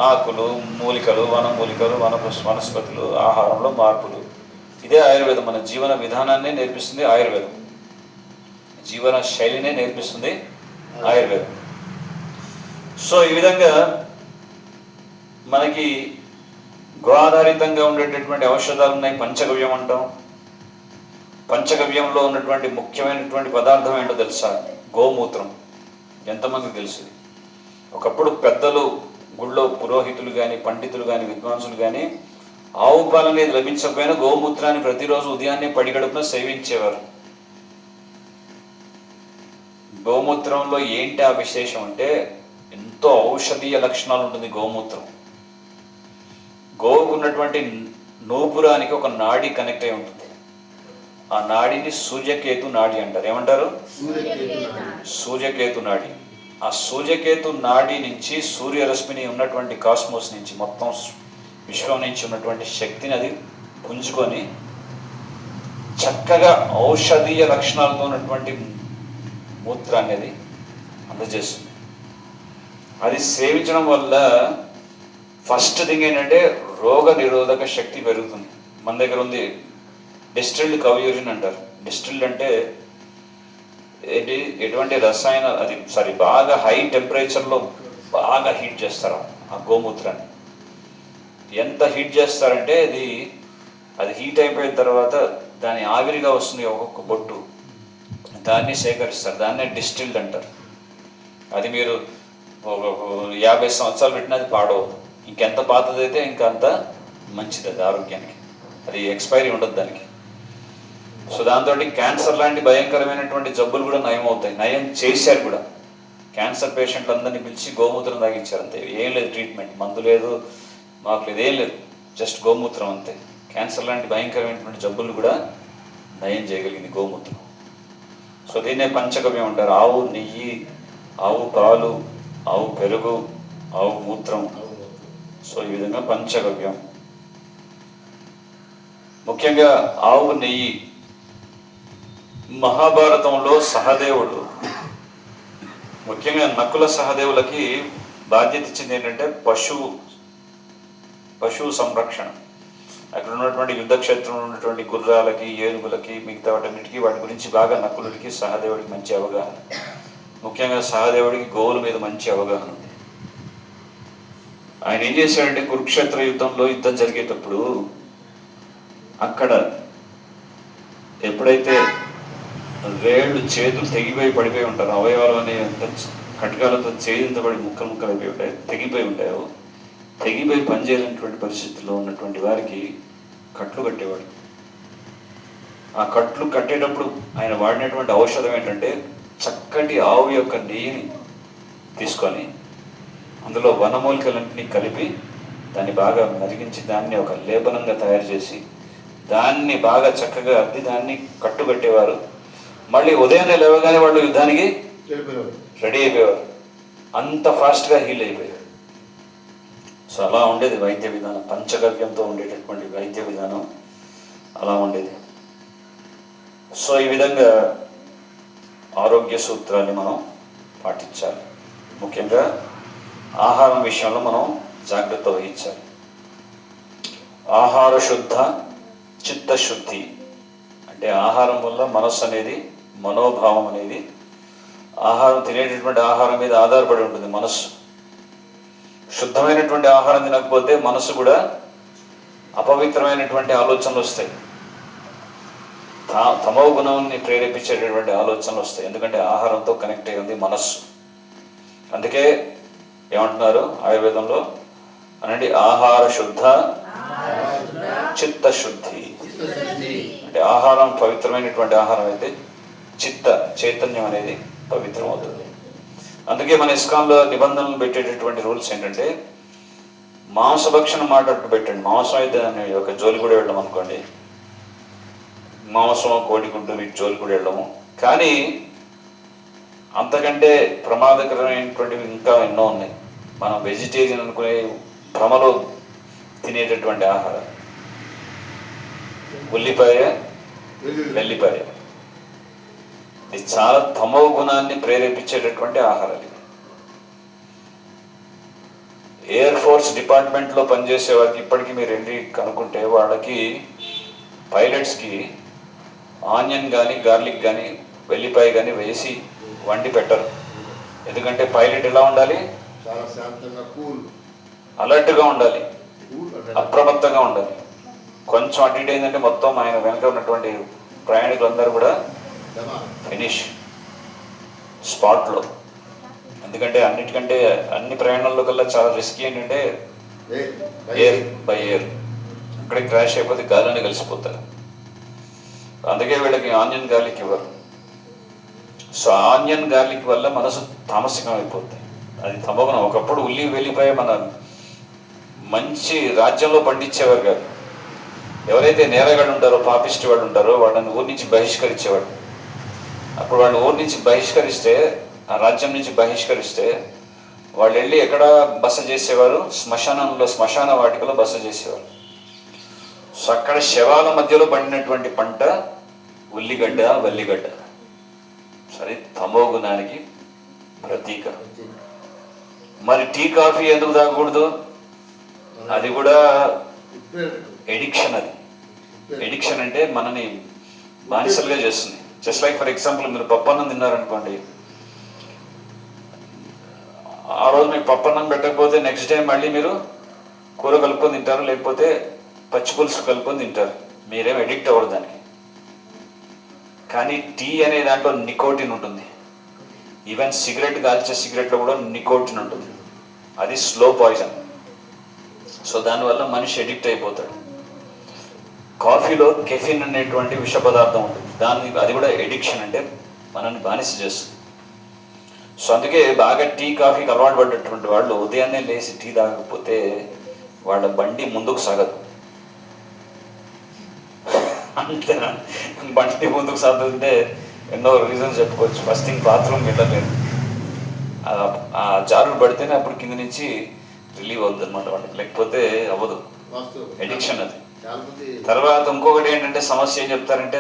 [SPEAKER 1] ఆకులు, మూలికలు, వనమూలికలు, వనస్పతులు, ఆహారంలో మార్పులు. ఇదే ఆయుర్వేదం. మన జీవన విధానాన్ని నేర్పిస్తుంది ఆయుర్వేదం, జీవన శైలినే నేర్పిస్తుంది ఆయుర్వేదం. సో ఈ విధంగా మనకి గో ఆధారితంగా ఉండేటటువంటి ఔషధాలు ఉన్నాయి. పంచగవ్యం అంటాం. పంచగవ్యంలో ఉన్నటువంటి ముఖ్యమైనటువంటి పదార్థం ఏంటో తెలుసా? గోమూత్రం. ఎంతమందికి తెలుసు? ఒకప్పుడు పెద్దలు, గుళ్ళో పురోహితులు కానీ, పండితులు కానీ, విద్వాంసులు కానీ ఆవు పాలు అనేది లభించకపోయినా గోమూత్రాన్ని ప్రతిరోజు ఉదయాన్నే పడిగడుపున సేవించేవారు. గోమూత్రంలో ఏంటి ఆ విశేషం అంటే ఎంతో ఔషధీయ లక్షణాలు ఉంటుంది గోమూత్రం. గోవుకు ఉన్నటువంటి నూపురానికి ఒక నాడి కనెక్ట్ అయి ఉంటుంది. ఆ నాడిని సూర్యకేతు నాడి అంటారు. ఏమంటారు? సూర్యకేతు నాడి. ఆ సూర్యకేతు నాడి నుంచి సూర్యరశ్మిని ఉన్నటువంటి కాస్మోస్ నుంచి, మొత్తం విశ్వం నుంచి ఉన్నటువంటి శక్తిని అది పుంజుకొని చక్కగా ఔషధీయ లక్షణాలతో ఉన్నటువంటి మూత్రాన్ని అది అందజేస్తుంది. అది సేవించడం వల్ల ఫస్ట్ థింగ్ ఏంటంటే రోగ నిరోధక శక్తి పెరుగుతుంది. మన దగ్గర ఉంది డిస్టిల్డ్ కౌ యూరిన్ అంటారు. డిస్టిల్డ్ అంటే ఏంటి? ఎటువంటి రసాయన బాగా హై టెంపరేచర్లో బాగా హీట్ చేస్తారు ఆ గోమూత్రాన్ని. ఎంత హీట్ చేస్తారంటే అది హీట్ అయిపోయిన తర్వాత దాని ఆవిరిగా వస్తుంది ఒక్కొక్క బొట్టు, దాన్ని సేకరిస్తారు. దాన్నే డిస్టిల్డ్ అంటారు. అది మీరు 50 సంవత్సరాలు పెట్టినా అది పాడవదు. ఇంకెంత పాతదైతే ఇంకా అంత మంచిది అది ఆరోగ్యానికి. అది ఎక్స్పైరీ ఉండదు దానికి. సో దాంతో క్యాన్సర్ లాంటి భయంకరమైనటువంటి జబ్బులు కూడా నయం అవుతాయి. నయం చేశారు కూడా. క్యాన్సర్ పేషెంట్లు అందరినీ పిలిచి గోమూత్రం తాగించారు అంతే. ఏం లేదు ట్రీట్మెంట్, మందు లేదు, మాకు లేదు, ఏం లేదు, జస్ట్ గోమూత్రం అంతే. క్యాన్సర్ లాంటి భయంకరమైనటువంటి జబ్బులు కూడా నయం చేయగలిగింది గోమూత్రం. సో దీన్నే పంచగవ్యం అంటారు. ఆవు నెయ్యి, ఆవు పాలు, ఆవు పెరుగు, ఆవు మూత్రం. సో ఈ విధంగా పంచగవ్యం. ముఖ్యంగా ఆవు నెయ్యి. మహాభారతంలో సహదేవుడు, ముఖ్యంగా నకుల సహదేవులకి బాధ్యత ఇచ్చింది ఏంటంటే పశువు సంరక్షణ. అక్కడ ఉన్నటువంటి యుద్ధక్షేత్రంలో ఉన్నటువంటి గుర్రాలకి, ఏనుగులకి, మిగతా వాటన్నిటికీ వాటి గురించి బాగా నకులుడికి, సహదేవుడికి మంచి అవగాహన. ముఖ్యంగా సహదేవుడికి గోవుల మీద మంచి అవగాహన ఉంది. ఆయన ఏం చేశాడంటే కురుక్షేత్ర యుద్ధం జరిగేటప్పుడు అక్కడ ఎప్పుడైతే వేళ్ళు, చేతులు తెగిపోయి పడిపోయి ఉంటారు, అవయవాలు అనేవి కటకాలతో ఛేదించబడి ముక్కలు అయిపోయి ఉంటాయి, తెగిపోయి ఉంటాయో, తెగిపోయి పనిచేయలేనటువంటి పరిస్థితుల్లో ఉన్నటువంటి వారికి కట్లు కట్టేవాడు. ఆ కట్లు కట్టేటప్పుడు ఆయన వాడినటువంటి ఔషధం ఏంటంటే చక్కటి ఆవు యొక్క నెయ్యిని తీసుకొని అందులో వనమూలికలన్నింటినీ కలిపి దాన్ని బాగా మరిగించి దాన్ని ఒక లేపనంగా తయారు చేసి దాన్ని బాగా చక్కగా అద్ది దాన్ని కట్టుబెట్టేవారు. మళ్ళీ ఉదయాన్నే లేవగానే వాళ్ళు యుద్ధానికి రెడీ అయిపోయేవారు. అంత ఫాస్ట్గా హీల్ అయిపోయారు. సో అలా ఉండేది వైద్య విధానం. పంచగవ్యంతో ఉండేటటువంటి వైద్య విధానం అలా ఉండేది. సో ఈ విధంగా ఆరోగ్య సూత్రాన్ని మనం పాటించాలి. ముఖ్యంగా ఆహారం విషయంలో మనం జాగ్రత్త వహించాలి. ఆహార శుద్ధ చిత్తశుద్ధి అంటే ఆహారం వల్ల మనస్సు అనేది, మనోభావం అనేది ఆహారం తినేటటువంటి ఆహారం మీద ఆధారపడి ఉంటుంది. మనస్సు శుద్ధమైనటువంటి ఆహారం తినకపోతే మనస్సు కూడా అపవిత్రమైనటువంటి ఆలోచనలు వస్తాయి, తమో గుణాన్ని ప్రేరేపించేటటువంటి ఆలోచనలు వస్తాయి. ఎందుకంటే ఆహారంతో కనెక్ట్ అయి ఉంది మనస్సు. అందుకే ఏమంటున్నారు ఆయుర్వేదంలో అనండి, ఆహార శుద్ధ చిత్తశుద్ధి. అంటే ఆహారం పవిత్రమైనటువంటి ఆహారం అయితే చైతన్యం అనేది పవిత్రం అవుతుంది. అందుకే మన ఇస్కాన్లో నిబంధనలు పెట్టేటటువంటి రూల్స్ ఏంటంటే, మాంసభక్షణ మాట అట్టు పెట్టండి. మాంసం అయితే దాన్ని ఒక జోలి కూడా వెళ్ళడం అనుకోండి, మాంసం కోడిగుడ్డు వీటి జోలి కూడా వెళ్ళము. కానీ అంతకంటే ప్రమాదకరమైనటువంటివి ఇంకా ఎన్నో ఉన్నాయి. మనం వెజిటేరియన్ అనుకునే భ్రమలో తినేటటువంటి ఆహారం, ఉల్లిపాయ, వెల్లిపాయ, ఇది చాలా తమో గుణాన్ని ప్రేరేపించేటటువంటి ఆహారాలు. ఎయిర్ ఫోర్స్ డిపార్ట్మెంట్లో పనిచేసే వారికి ఇప్పటికీ మీరు వెళ్ళి కనుక్కుంటే వాళ్ళకి, పైలట్స్కి ఆనియన్ కానీ గార్లిక్ కానీ వెల్లిపాయ కానీ వేసి వండి పెట్టరు. ఎందుకంటే పైలట్ ఎలా ఉండాలి,
[SPEAKER 2] చాలా శాంతంగా, కూల్,
[SPEAKER 1] అలర్ట్గా ఉండాలి, అప్రమత్తంగా ఉండాలి. కొంచెం అటు ఇటు ఏంటంటే మొత్తం ఆయన వెనక ఉన్నటువంటి ప్రయాణికులందరూ కూడా ఫినిష్ స్పాట్లో. ఎందుకంటే అన్నిటికంటే అన్ని ప్రయాణాల్లో కల్లా చాలా రిస్కీ ఏంటంటే ఎయిర్ బై ఎయిర్. అక్కడే క్రాష్ అయిపోతే గాలిని కలిసిపోతారు. అందుకే వీళ్ళకి ఆనియన్ గార్లిక్ ఇవ్వరు. సో ఆనియన్ గార్లిక్ వల్ల మనసు తామసికం అయిపోతుంది. అది తమగుణం. ఒకప్పుడు ఉల్లి వెల్లిపాయ మన మంచి రాజ్యంలో పండించేవారు కాదు. ఎవరైతే నేరగాడు ఉంటారో, పాపిస్ట్ వాడు ఉంటారో వాళ్ళని ఊరి నుంచి బహిష్కరించేవాడు. అప్పుడు వాళ్ళు ఊరి నుంచి బహిష్కరిస్తే, ఆ రాజ్యం నుంచి బహిష్కరిస్తే వాళ్ళు వెళ్ళి ఎక్కడ బస చేసేవారు, శ్మశానంలో, శ్మశాన వాటికలో బస చేసేవారు. సో అక్కడ శవాల మధ్యలో పండినటువంటి పంట ఉల్లిగడ్డ, వల్లిగడ్డ. సరే, తమో గుణానికి ప్రతీక. మరి టీ కాఫీ ఎందుకు తాగకూడదు? అది కూడా ఎడిక్షన్. అది ఎడిక్షన్ అంటే మనని బానిసలుగా చేస్తుంది. జస్ట్ లైక్ ఫర్ ఎగ్జాంపుల్, మీరు పప్పన్నం తిన్నారనుకోండి, ఆ రోజు మీకు పప్పన్నం పెట్టకపోతే నెక్స్ట్ టైం మళ్ళీ మీరు కూర కలుపుకొని తింటారు, లేకపోతే పచ్చి పులుసు కలుపుకొని తింటారు. మీరేం ఎడిక్ట్ అవ్వరు దానికి. కానీ టీ అనే దాంట్లో నికోటిన్ ఉంటుంది. ఈవెన్ సిగరెట్, కాల్చే సిగరెట్లో కూడా నికోటిన్ ఉంటుంది. అది స్లో పాయిజన్. సో దానివల్ల మనిషి ఎడిక్ట్ అయిపోతాడు. కాఫీలో కెఫిన్ అనేటువంటి విష పదార్థం ఉంటుంది. అది కూడా ఎడిక్షన్, అంటే మనల్ని బానిస చేస్తుంది. సో అందుకే బాగా టీ కాఫీకి అలవాటు పడ్డటువంటి వాళ్ళు ఉదయాన్నే లేచి టీ తాగకపోతే వాళ్ళ బండి ముందుకు సాగదు. అంతేనా? బండి ముందుకు సాగుతుంటే ఎన్నో రీజన్స్ చెప్పుకోవచ్చు. ఫస్ట్ థింగ్, బాత్రూమ్ వెళ్ళలేదు, ఆ జారుడు పడితేనే అప్పుడు కింద నుంచి రిలీవ్ అవుతుంది అనమాట వాళ్ళకి, లేకపోతే అవ్వదు. ఎడిక్షన్ అది. తర్వాత ఇంకొకటి ఏంటంటే సమస్య ఏం చెప్తారంటే,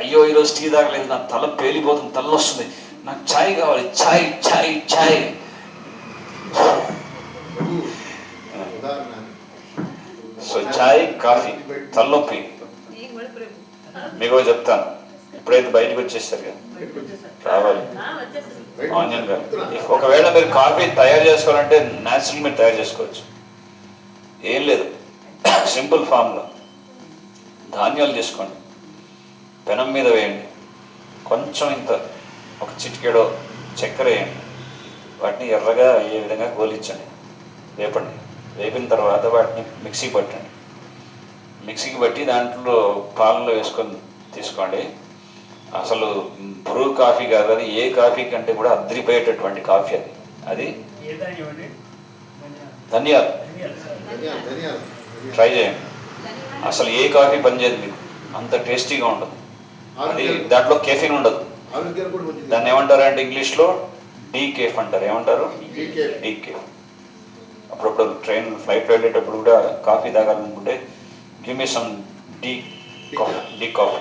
[SPEAKER 1] అయ్యో ఈరోజు టీ తాగలేదు, నా తల పేలిపోతుంది, తల వస్తుంది, నాకు ఛాయ్ కావాలి, ఛాయ్ ఛాయ్ ఛాయ్. సో ఛాయ్, కాఫీ, తలనొప్పి. మీకు చెప్తాను, ఇప్పుడైతే బయటకు వచ్చేస్తారు కదా, రావాలి ఆనియన్ గా. ఒకవేళ మీరు కాఫీ తయారు చేసుకోవాలంటే న్యాచురల్ మీరు తయారు చేసుకోవచ్చు. ఏం లేదు, సింపుల్ ఫామ్లో ధాన్యాలు తీసుకోండి, పెనం మీద వేయండి, కొంచెం ఇంత ఒక చిటికెడో చక్కెర వేయండి, వాటిని ఎర్రగా అయ్యే విధంగా గోలించండి, వేపండి. వేపిన తర్వాత వాటిని మిక్సీ పట్టండి. మిక్సీకి బట్టి దాంట్లో పాలలో వేసుకొని తీసుకోండి. అసలు బ్రూ కాఫీ కాదు, అది ఏ కాఫీ కంటే కూడా అద్రిపోయేటటువంటి కాఫీ అది. అది ధనియాలు. ట్రై చేయండి, అసలు ఏ కాఫీ పనిచేయదు మీకు, అంత టేస్టీగా ఉంటుంది. అది దాంట్లో కెఫిన్ ఉండదు. దాన్ని ఏమంటారు అంటే ఇంగ్లీష్లో డీకేఫ్ అంటారు. ఏమంటారు? డీకేఫ్. అప్పుడప్పుడు ట్రైన్ ఫ్లైట్లో వెళ్ళేటప్పుడు కూడా కాఫీ తాగాలనుకుంటే give me some D coffee.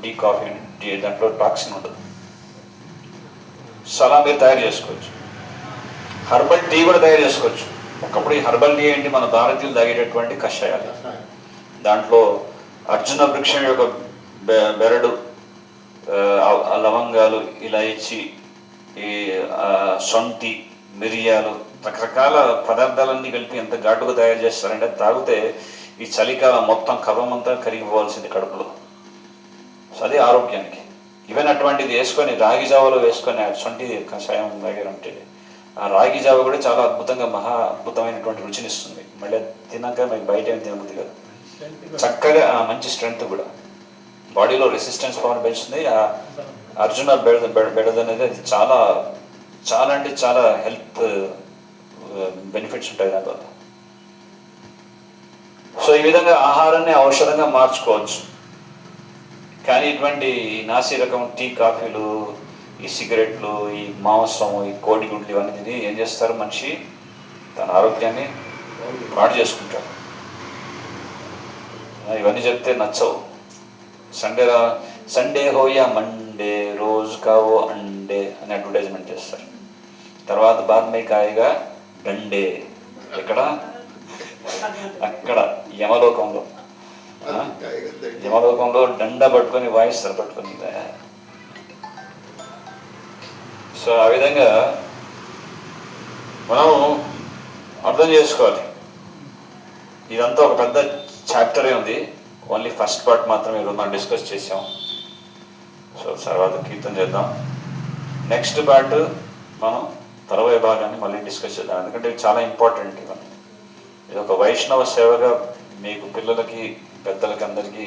[SPEAKER 1] Tea coffee tea దాంట్లో టాక్సిన్ ఉండదు. సో అలా మీరు తయారు చేసుకోవచ్చు. హర్బల్ టీ కూడా తయారు చేసుకోవచ్చు. ఒకప్పుడు ఈ హర్బల్ టీ ఏంటి, మన భారతీయులు తాగేటటువంటి కషాయాలు. దాంట్లో అర్జున వృక్షం యొక్క బెరడు, లవంగాలు, ఇలాచి, ఈ సొంటి, మిరియాలు, రకరకాల పదార్థాలన్నీ కలిపి ఎంత ఘాటుగా తయారు చేస్తారంటే తాగితే ఈ చలికాలం మొత్తం కఫం అంతా కరిగిపోవాల్సింది కడుపులో. సో అది ఆరోగ్యానికి. ఈవెన్ అటువంటిది వేసుకొని రాగి జావలో వేసుకొని సొంటి కషాయం తాగారంటే ఆ రాగి జావ కూడా చాలా అద్భుతంగా మహా అద్భుతమైనటువంటి రుచినిస్తుంది. మళ్ళీ తిన్నాక మీకు బయట ఏం తినబుద్ధి కదా. చక్కగా మంచి స్ట్రెంగ్త్ కూడా, బాడీలో రెసిస్టెన్స్ పవర్ పెంచుతుంది. ఆ అర్జున బెడద అనేది అది చాలా చాలా అంటే చాలా హెల్త్ బెనిఫిట్స్ ఉంటాయి దానివల్ల. సో ఈ విధంగా ఆహారాన్ని ఔషధంగా మార్చుకోవచ్చు. కానీ ఇటువంటి నాసి రకం టీ కాఫీలు, ఈ సిగరెట్లు, ఈ మాంసం, ఈ కోడిగుడ్లు ఇవన్నీ తిని ఏం చేస్తారు, మనిషి తన ఆరోగ్యాన్ని పాడు చేసుకుంటాడు. ఇవన్నీ చెప్తే నచ్చవు. సండే హోయా మండే రోజు కావో అండే అని అడ్వర్టైజ్మెంట్ చేస్తారు. తర్వాత బాద్మే కాయగా డండే, ఎక్కడ, అక్కడ యమలోకంలో. యమలోకంలో దండ పట్టుకొని వాయిస్తారు, పట్టుకొని. సో ఆ విధంగా మనం అర్థం చేసుకోవాలి. ఇదంతా ఒక పెద్ద చాప్టరే ఉంది. ఓన్లీ ఫస్ట్ పార్ట్ మాత్రమే ఈరోజు మనం డిస్కస్ చేసాం. సో తర్వాత కీర్తన చేద్దాం. నెక్స్ట్ పార్ట్ మనం తర్వాయి భాగాన్ని మళ్ళీ డిస్కస్ చేద్దాం. ఎందుకంటే ఇది చాలా ఇంపార్టెంట్. ఇవన్నీ ఇది ఒక వైష్ణవ సేవగా మీకు పిల్లలకి, పెద్దలకి, అందరికీ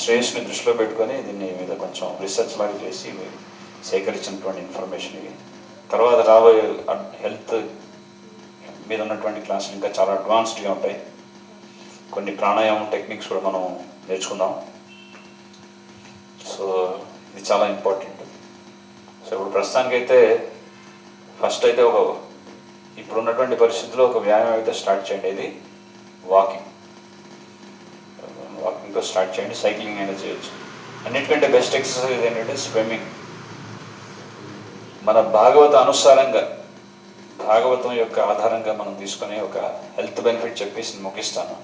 [SPEAKER 1] శ్రేయస్ని దృష్టిలో పెట్టుకొని దీన్ని మీద కొంచెం రీసెర్చ్ లాగా చేసి సేకరించినటువంటి ఇన్ఫర్మేషన్ ఇవి. తర్వాత రాబోయే హెల్త్ మీద ఉన్నటువంటి క్లాసులు ఇంకా చాలా అడ్వాన్స్డ్గా ఉంటాయి. కొన్ని ప్రాణాయామం టెక్నిక్స్ కూడా మనం నేర్చుకుందాం. సో ఇది చాలా ఇంపార్టెంట్. సో ఇప్పుడు ప్రస్తుతానికైతే ఫస్ట్ అయితే ఇప్పుడు ఉన్నటువంటి పరిస్థితుల్లో ఒక వ్యాయామం అయితే స్టార్ట్ చేయండి. ఇది వాకింగ్తో స్టార్ట్ చేయండి. సైక్లింగ్ అయినా చేయొచ్చు. అన్నిటికంటే బెస్ట్ ఎక్సర్సైజ్ ఏంటంటే స్విమ్మింగ్. మన భాగవత అనుసారంగా, భాగవతం యొక్క ఆధారంగా మనం తీసుకునే ఒక హెల్త్ బెనిఫిట్ చెప్పేసి ముగిస్తాను.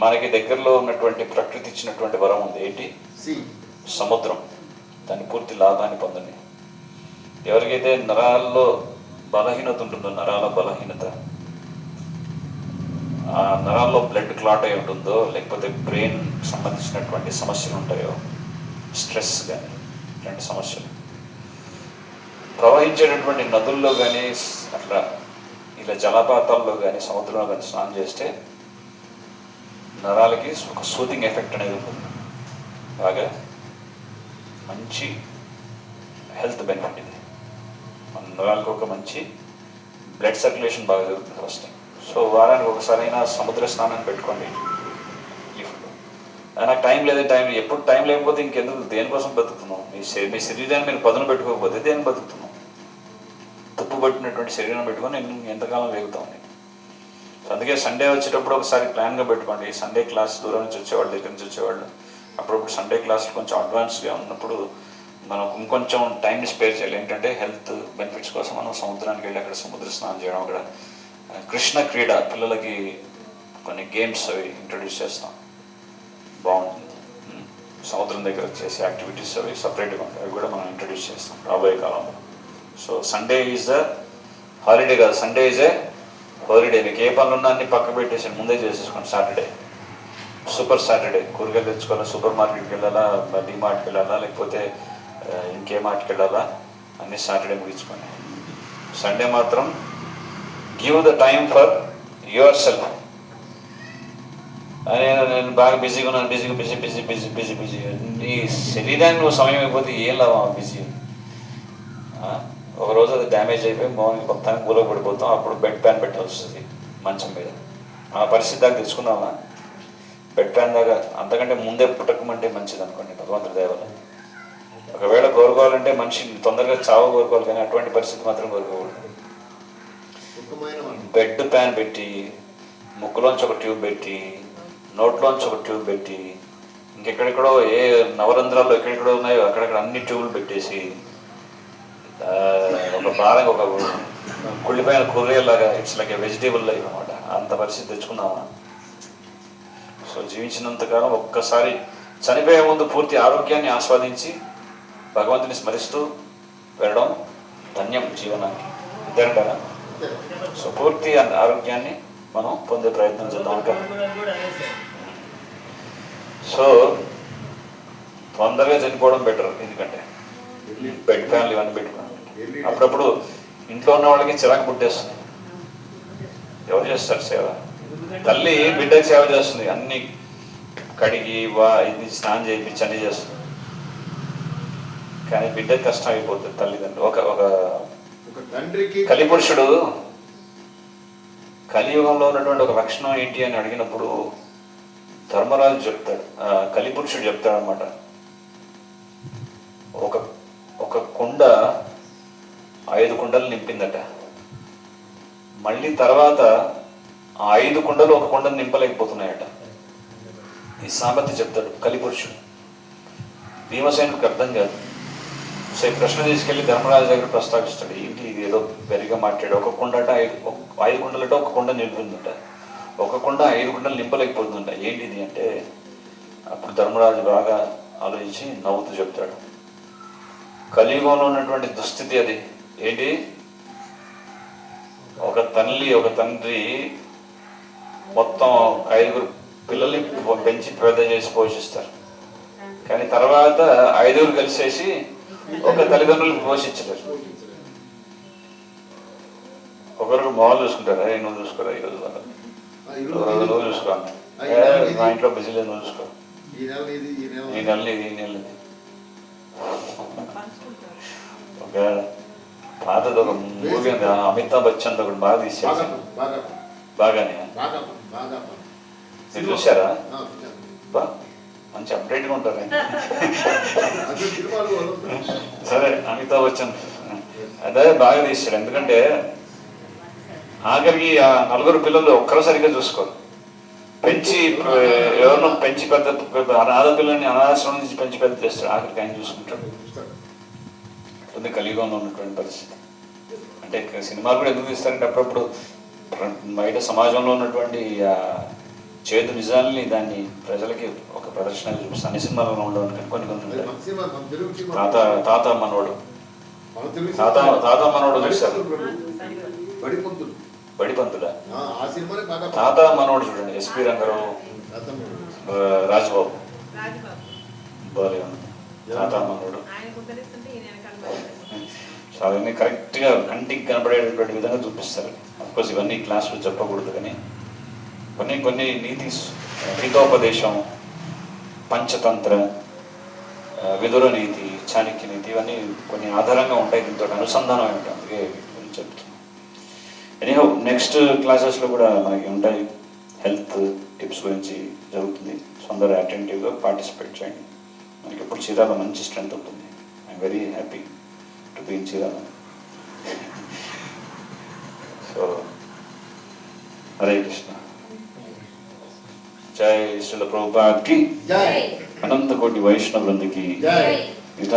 [SPEAKER 1] మనకి దగ్గరలో ఉన్నటువంటి ప్రకృతి ఇచ్చినటువంటి వరం ఉంది. ఏంటి? సముద్రం. దాని పూర్తి లాభాన్ని పొందండి. ఎవరికైతే నరాల్లో బలహీనత ఉంటుందో, నరాల బలహీనత, ఆ నరాల్లో బ్లడ్ క్లాట్ అయి ఉంటుందో, లేకపోతే బ్రెయిన్ సంబంధించినటువంటి సమస్యలు ఉంటాయో, స్ట్రెస్ కానీ ఇలాంటి సమస్యలు, ప్రవహించేటటువంటి నదుల్లో కానీ, అట్లా ఇలా జలపాతాల్లో కానీ, సముద్రంలో కానీ స్నానం చేస్తే నరాలకి ఒక సూతింగ్ ఎఫెక్ట్ అనేది ఉంటుంది. బాగా మంచి హెల్త్ బెనిఫిట్ ఇది. మన నరాలకు ఒక మంచి బ్లడ్ సర్క్యులేషన్ బాగా జరుగుతుంది ఫస్ట్. సో వారానికి ఒకసారైనా సముద్ర స్నానాన్ని పెట్టుకోండి. నాకు టైం ఎప్పుడు టైం లేకపోతే ఇంకెందుకు, దేనికోసం బతుకుతున్నాం? మీ శరీరాన్ని మీరు పదును పెట్టుకోకపోతే దేనికి బతుకుతున్నాం? తుప్పు పట్టినటువంటి శరీరం పెట్టుకొని ఎంతకాలం వేగుతాం. అందుకే సండే వచ్చేటప్పుడు ఒకసారి ప్లాన్గా పెట్టుకోండి. సండే క్లాస్ దూరం నుంచి వచ్చేవాళ్ళు, దగ్గర నుంచి వచ్చేవాళ్ళు, అప్పుడప్పుడు సండే క్లాసులు కొంచెం అడ్వాన్స్గా ఉన్నప్పుడు మనం ఇంకొంచెం టైంని స్పేర్ చేయాలి. ఏంటంటే హెల్త్ బెనిఫిట్స్ కోసం మనం సముద్రానికి వెళ్ళి అక్కడ సముద్ర స్నానం చేయడం, అక్కడ కృష్ణ క్రీడ, పిల్లలకి కొన్ని గేమ్స్ అవి ఇంట్రడ్యూస్ చేస్తాం. బాగుంటుంది. సముద్రం దగ్గర చేసే యాక్టివిటీస్ అవి సపరేట్గా ఉంటాయి. అవి కూడా మనం ఇంట్రడ్యూస్ చేస్తాం రాబోయే కాలంలో. So Sunday is a holiday కాదు, సండే ఈజ్ ఏ హాలిడే. మీకు ఏ పనులు ఉన్నా అన్ని పక్క పెట్టేసి ముందే చేసేసుకోండి. Saturday super Saturday. కూరగాయలు తెచ్చుకోవాలా, సూపర్ మార్కెట్కి వెళ్ళాలా, డిమార్ట్కి వెళ్ళాలా, లేకపోతే ఇంకే మార్ట్కి వెళ్ళాలా, అన్ని సాటర్డే ముగించుకోండి. సండే మాత్రం give the time for your self. నేను బాగా బిజీగా ఉన్నాను, బిజీ. నీ శరీరాన్ని నువ్వు సమయం అయిపోతే ఏం లాభం బిజీ? ఒకరోజు అది డ్యామేజ్ అయిపోయి మార్నింగ్ మొత్తానికి మూలకు పడిపోతాం. అప్పుడు బెడ్ ప్యాన్ పెట్టాల్సి వస్తుంది మంచం మీద. ఆ పరిస్థితి దాకా తెచ్చుకుందామా? బెడ్ ప్యాన్ దాకా అంతకంటే ముందే పుట్టకమంటే మంచిది అనుకోండి, భగవంతుడి దయ వల్ల. ఒకవేళ కోరుకోవాలంటే మనిషి తొందరగా చావు కోరుకోవాలి, కానీ అటువంటి పరిస్థితి మాత్రం కోరుకోకూడదు. బెడ్ ప్యాన్ పెట్టి, ముక్కులోంచి ఒక ట్యూబ్ పెట్టి, నోట్లోంచి ఒక ట్యూబ్ పెట్టి, ఇంకెక్కడెక్కడో ఏ నవరంధ్రాల్లో ఎక్కడెక్కడో ఉన్నాయో అక్కడక్కడ అన్ని ట్యూబులు పెట్టేసి ఒక భారంగా ఒక కుళ్ళిపోయిన కూరగాయలాగా it's like a vegetable life అనమాట. అంత పరిస్థితి తెచ్చుకుందామా? సో జీవించినంతకాలం ఒక్కసారి చనిపోయే ముందు పూర్తి ఆరోగ్యాన్ని ఆస్వాదించి భగవంతుని స్మరిస్తూ వెళ్ళడం ధన్యం జీవనానికి, అంతేనంటారా? సో పూర్తి ఆరోగ్యాన్ని మనం పొందే ప్రయత్నం చేద్దాం అంటారు. సో తొందరగా చనిపోవడం బెటర్, ఎందుకంటే బెడ్ ఫ్యాన్లు ఇవన్నీ పెట్టుకున్నాం. అప్పుడప్పుడు ఇంట్లో ఉన్న వాళ్ళకి చిరాకు పుట్టేస్తుంది. ఎవరు చేస్తారు సేవ? తల్లి బిడ్డకి సేవ చేస్తుంది, అన్ని కడిగి ఇది స్నానం చేయించి అన్నీ చేస్తుంది. కానీ బిడ్డకి కష్టం అయిపోతుంది తల్లిదండ్రులు. ఒక
[SPEAKER 2] తండ్రికి
[SPEAKER 1] కలిపురుషుడు కలియుగంలో ఉన్నటువంటి ఒక లక్షణం ఏంటి అని అడిగినప్పుడు ధర్మరాజు చెప్తాడు, కలిపురుషుడు చెప్తాడు అనమాట. ఒక కుండ 5 కుండలు నింపిందట. మళ్ళీ తర్వాత ఆ 5 కుండలు ఒక కుండను నింపలేకపోతున్నాయట. ఈ సామర్థ్యం చెప్తాడు కలిపురుషుడు. భీమసేనుడికి అర్థం కాదు. సో ఈ ప్రశ్న తీసుకెళ్లి ధర్మరాజు దగ్గర ప్రస్తావిస్తాడు. ఏంటి ఇది ఏదో వెరిగా మాట్లాడు, ఒక కుండ అంటే 5 కుండలట ఒక కుండ నింపుతుందట, ఒక కుండ 5 కుండలు నింపలేకపోతుందట. ఏంటిది అంటే అప్పుడు ధర్మరాజు బాగా ఆలోచించి నవ్వుతూ చెప్తాడు, కలియుగంలో ఉన్నటువంటి దుస్థితి అది. ఏంటి? ఒక తల్లి ఒక తండ్రి మొత్తం 5 పిల్లల్ని పెంచి పెద్ద చేసి పోషిస్తారు. కానీ తర్వాత 5 కలిసేసి ఒక తల్లిదండ్రులు పోషించలేరు. ఒకరు మొహాలు చూసుకుంటారా, నువ్వు చూసుకోరా ఈరోజు నువ్వు చూసుకో, మా ఇంట్లో బిజీ లేదు నువ్వు చూసుకో, ఈ నెల ఇది ఈ నెల. ఒక పాతది ఒక మూవీ ఉంది, అమితాబ్ బచ్చన్ ఒకటి బాగా తీసేసి బాగానే మీరు చూసారా? బా మంచి అప్డేట్గా ఉంటారు. సరే అమితాబ్ బచ్చన్ అదే బాగా తీసాడు. ఎందుకంటే ఆఖరికి ఆ 4 పిల్లలు ఒక్కరు సరిగ్గా చూసుకోరు. పెంచి ఎవరినో పెంచి పెద్ద అనాథ పిల్లల్ని అనాథాశ్రమం నుంచి పెంచి పెద్ద చేస్తాడు. ఆఖరికి ఆయన చూసుకుంటాడు. అట్లా కలియుగంలో ఉన్నటువంటి పరిస్థితి. అంటే సినిమాలు కూడా ఎందుకు తీస్తారంటే అప్పుడప్పుడు బయట సమాజంలో ఉన్నటువంటి చేదు నిజాలని దాన్ని ప్రజలకి ఒక ప్రదర్శన చూపిస్తాను. అన్ని సినిమాలలో ఉండవు, కొన్ని ఉంటాయి. తాత మనోడు చూస్తారు. బడిపంతుడా? తాత మనోడు చూడండి, ఎస్పి రంగారావు, రాజ్బాబు బాలే ఉంది. తాత మనోడు అవన్నీ కరెక్ట్గా కంటికి కనపడేటటువంటి విధంగా చూపిస్తారు. అఫ్కోర్స్ ఇవన్నీ క్లాసులు చెప్పకూడదు, కానీ కొన్ని నీతి, హితోపదేశం, పంచతంత్ర, విదుర నీతి, చాణక్య నీతి, ఇవన్నీ కొన్ని ఆధారంగా ఉంటాయి, దీంతో అనుసంధానం అయి ఉంటాయి. అందుకే చెప్తున్నాను. ఎనీహౌ నెక్స్ట్ క్లాసెస్లో కూడా మనకి ఉంటాయి, హెల్త్ టిప్స్ గురించి జరుగుతుంది. సో అందరూ అటెంటివ్గా పార్టిసిపేట్ చేయండి. మనకి ఇప్పుడు చీరాల మంచి స్ట్రెంత్ ఉంటుంది. I'm very happy to be in Chirala. So Hare Krishna. జై శ్రీల ప్రభుపాద్ కి, అనంత కోటి వైష్ణవ వృందకి.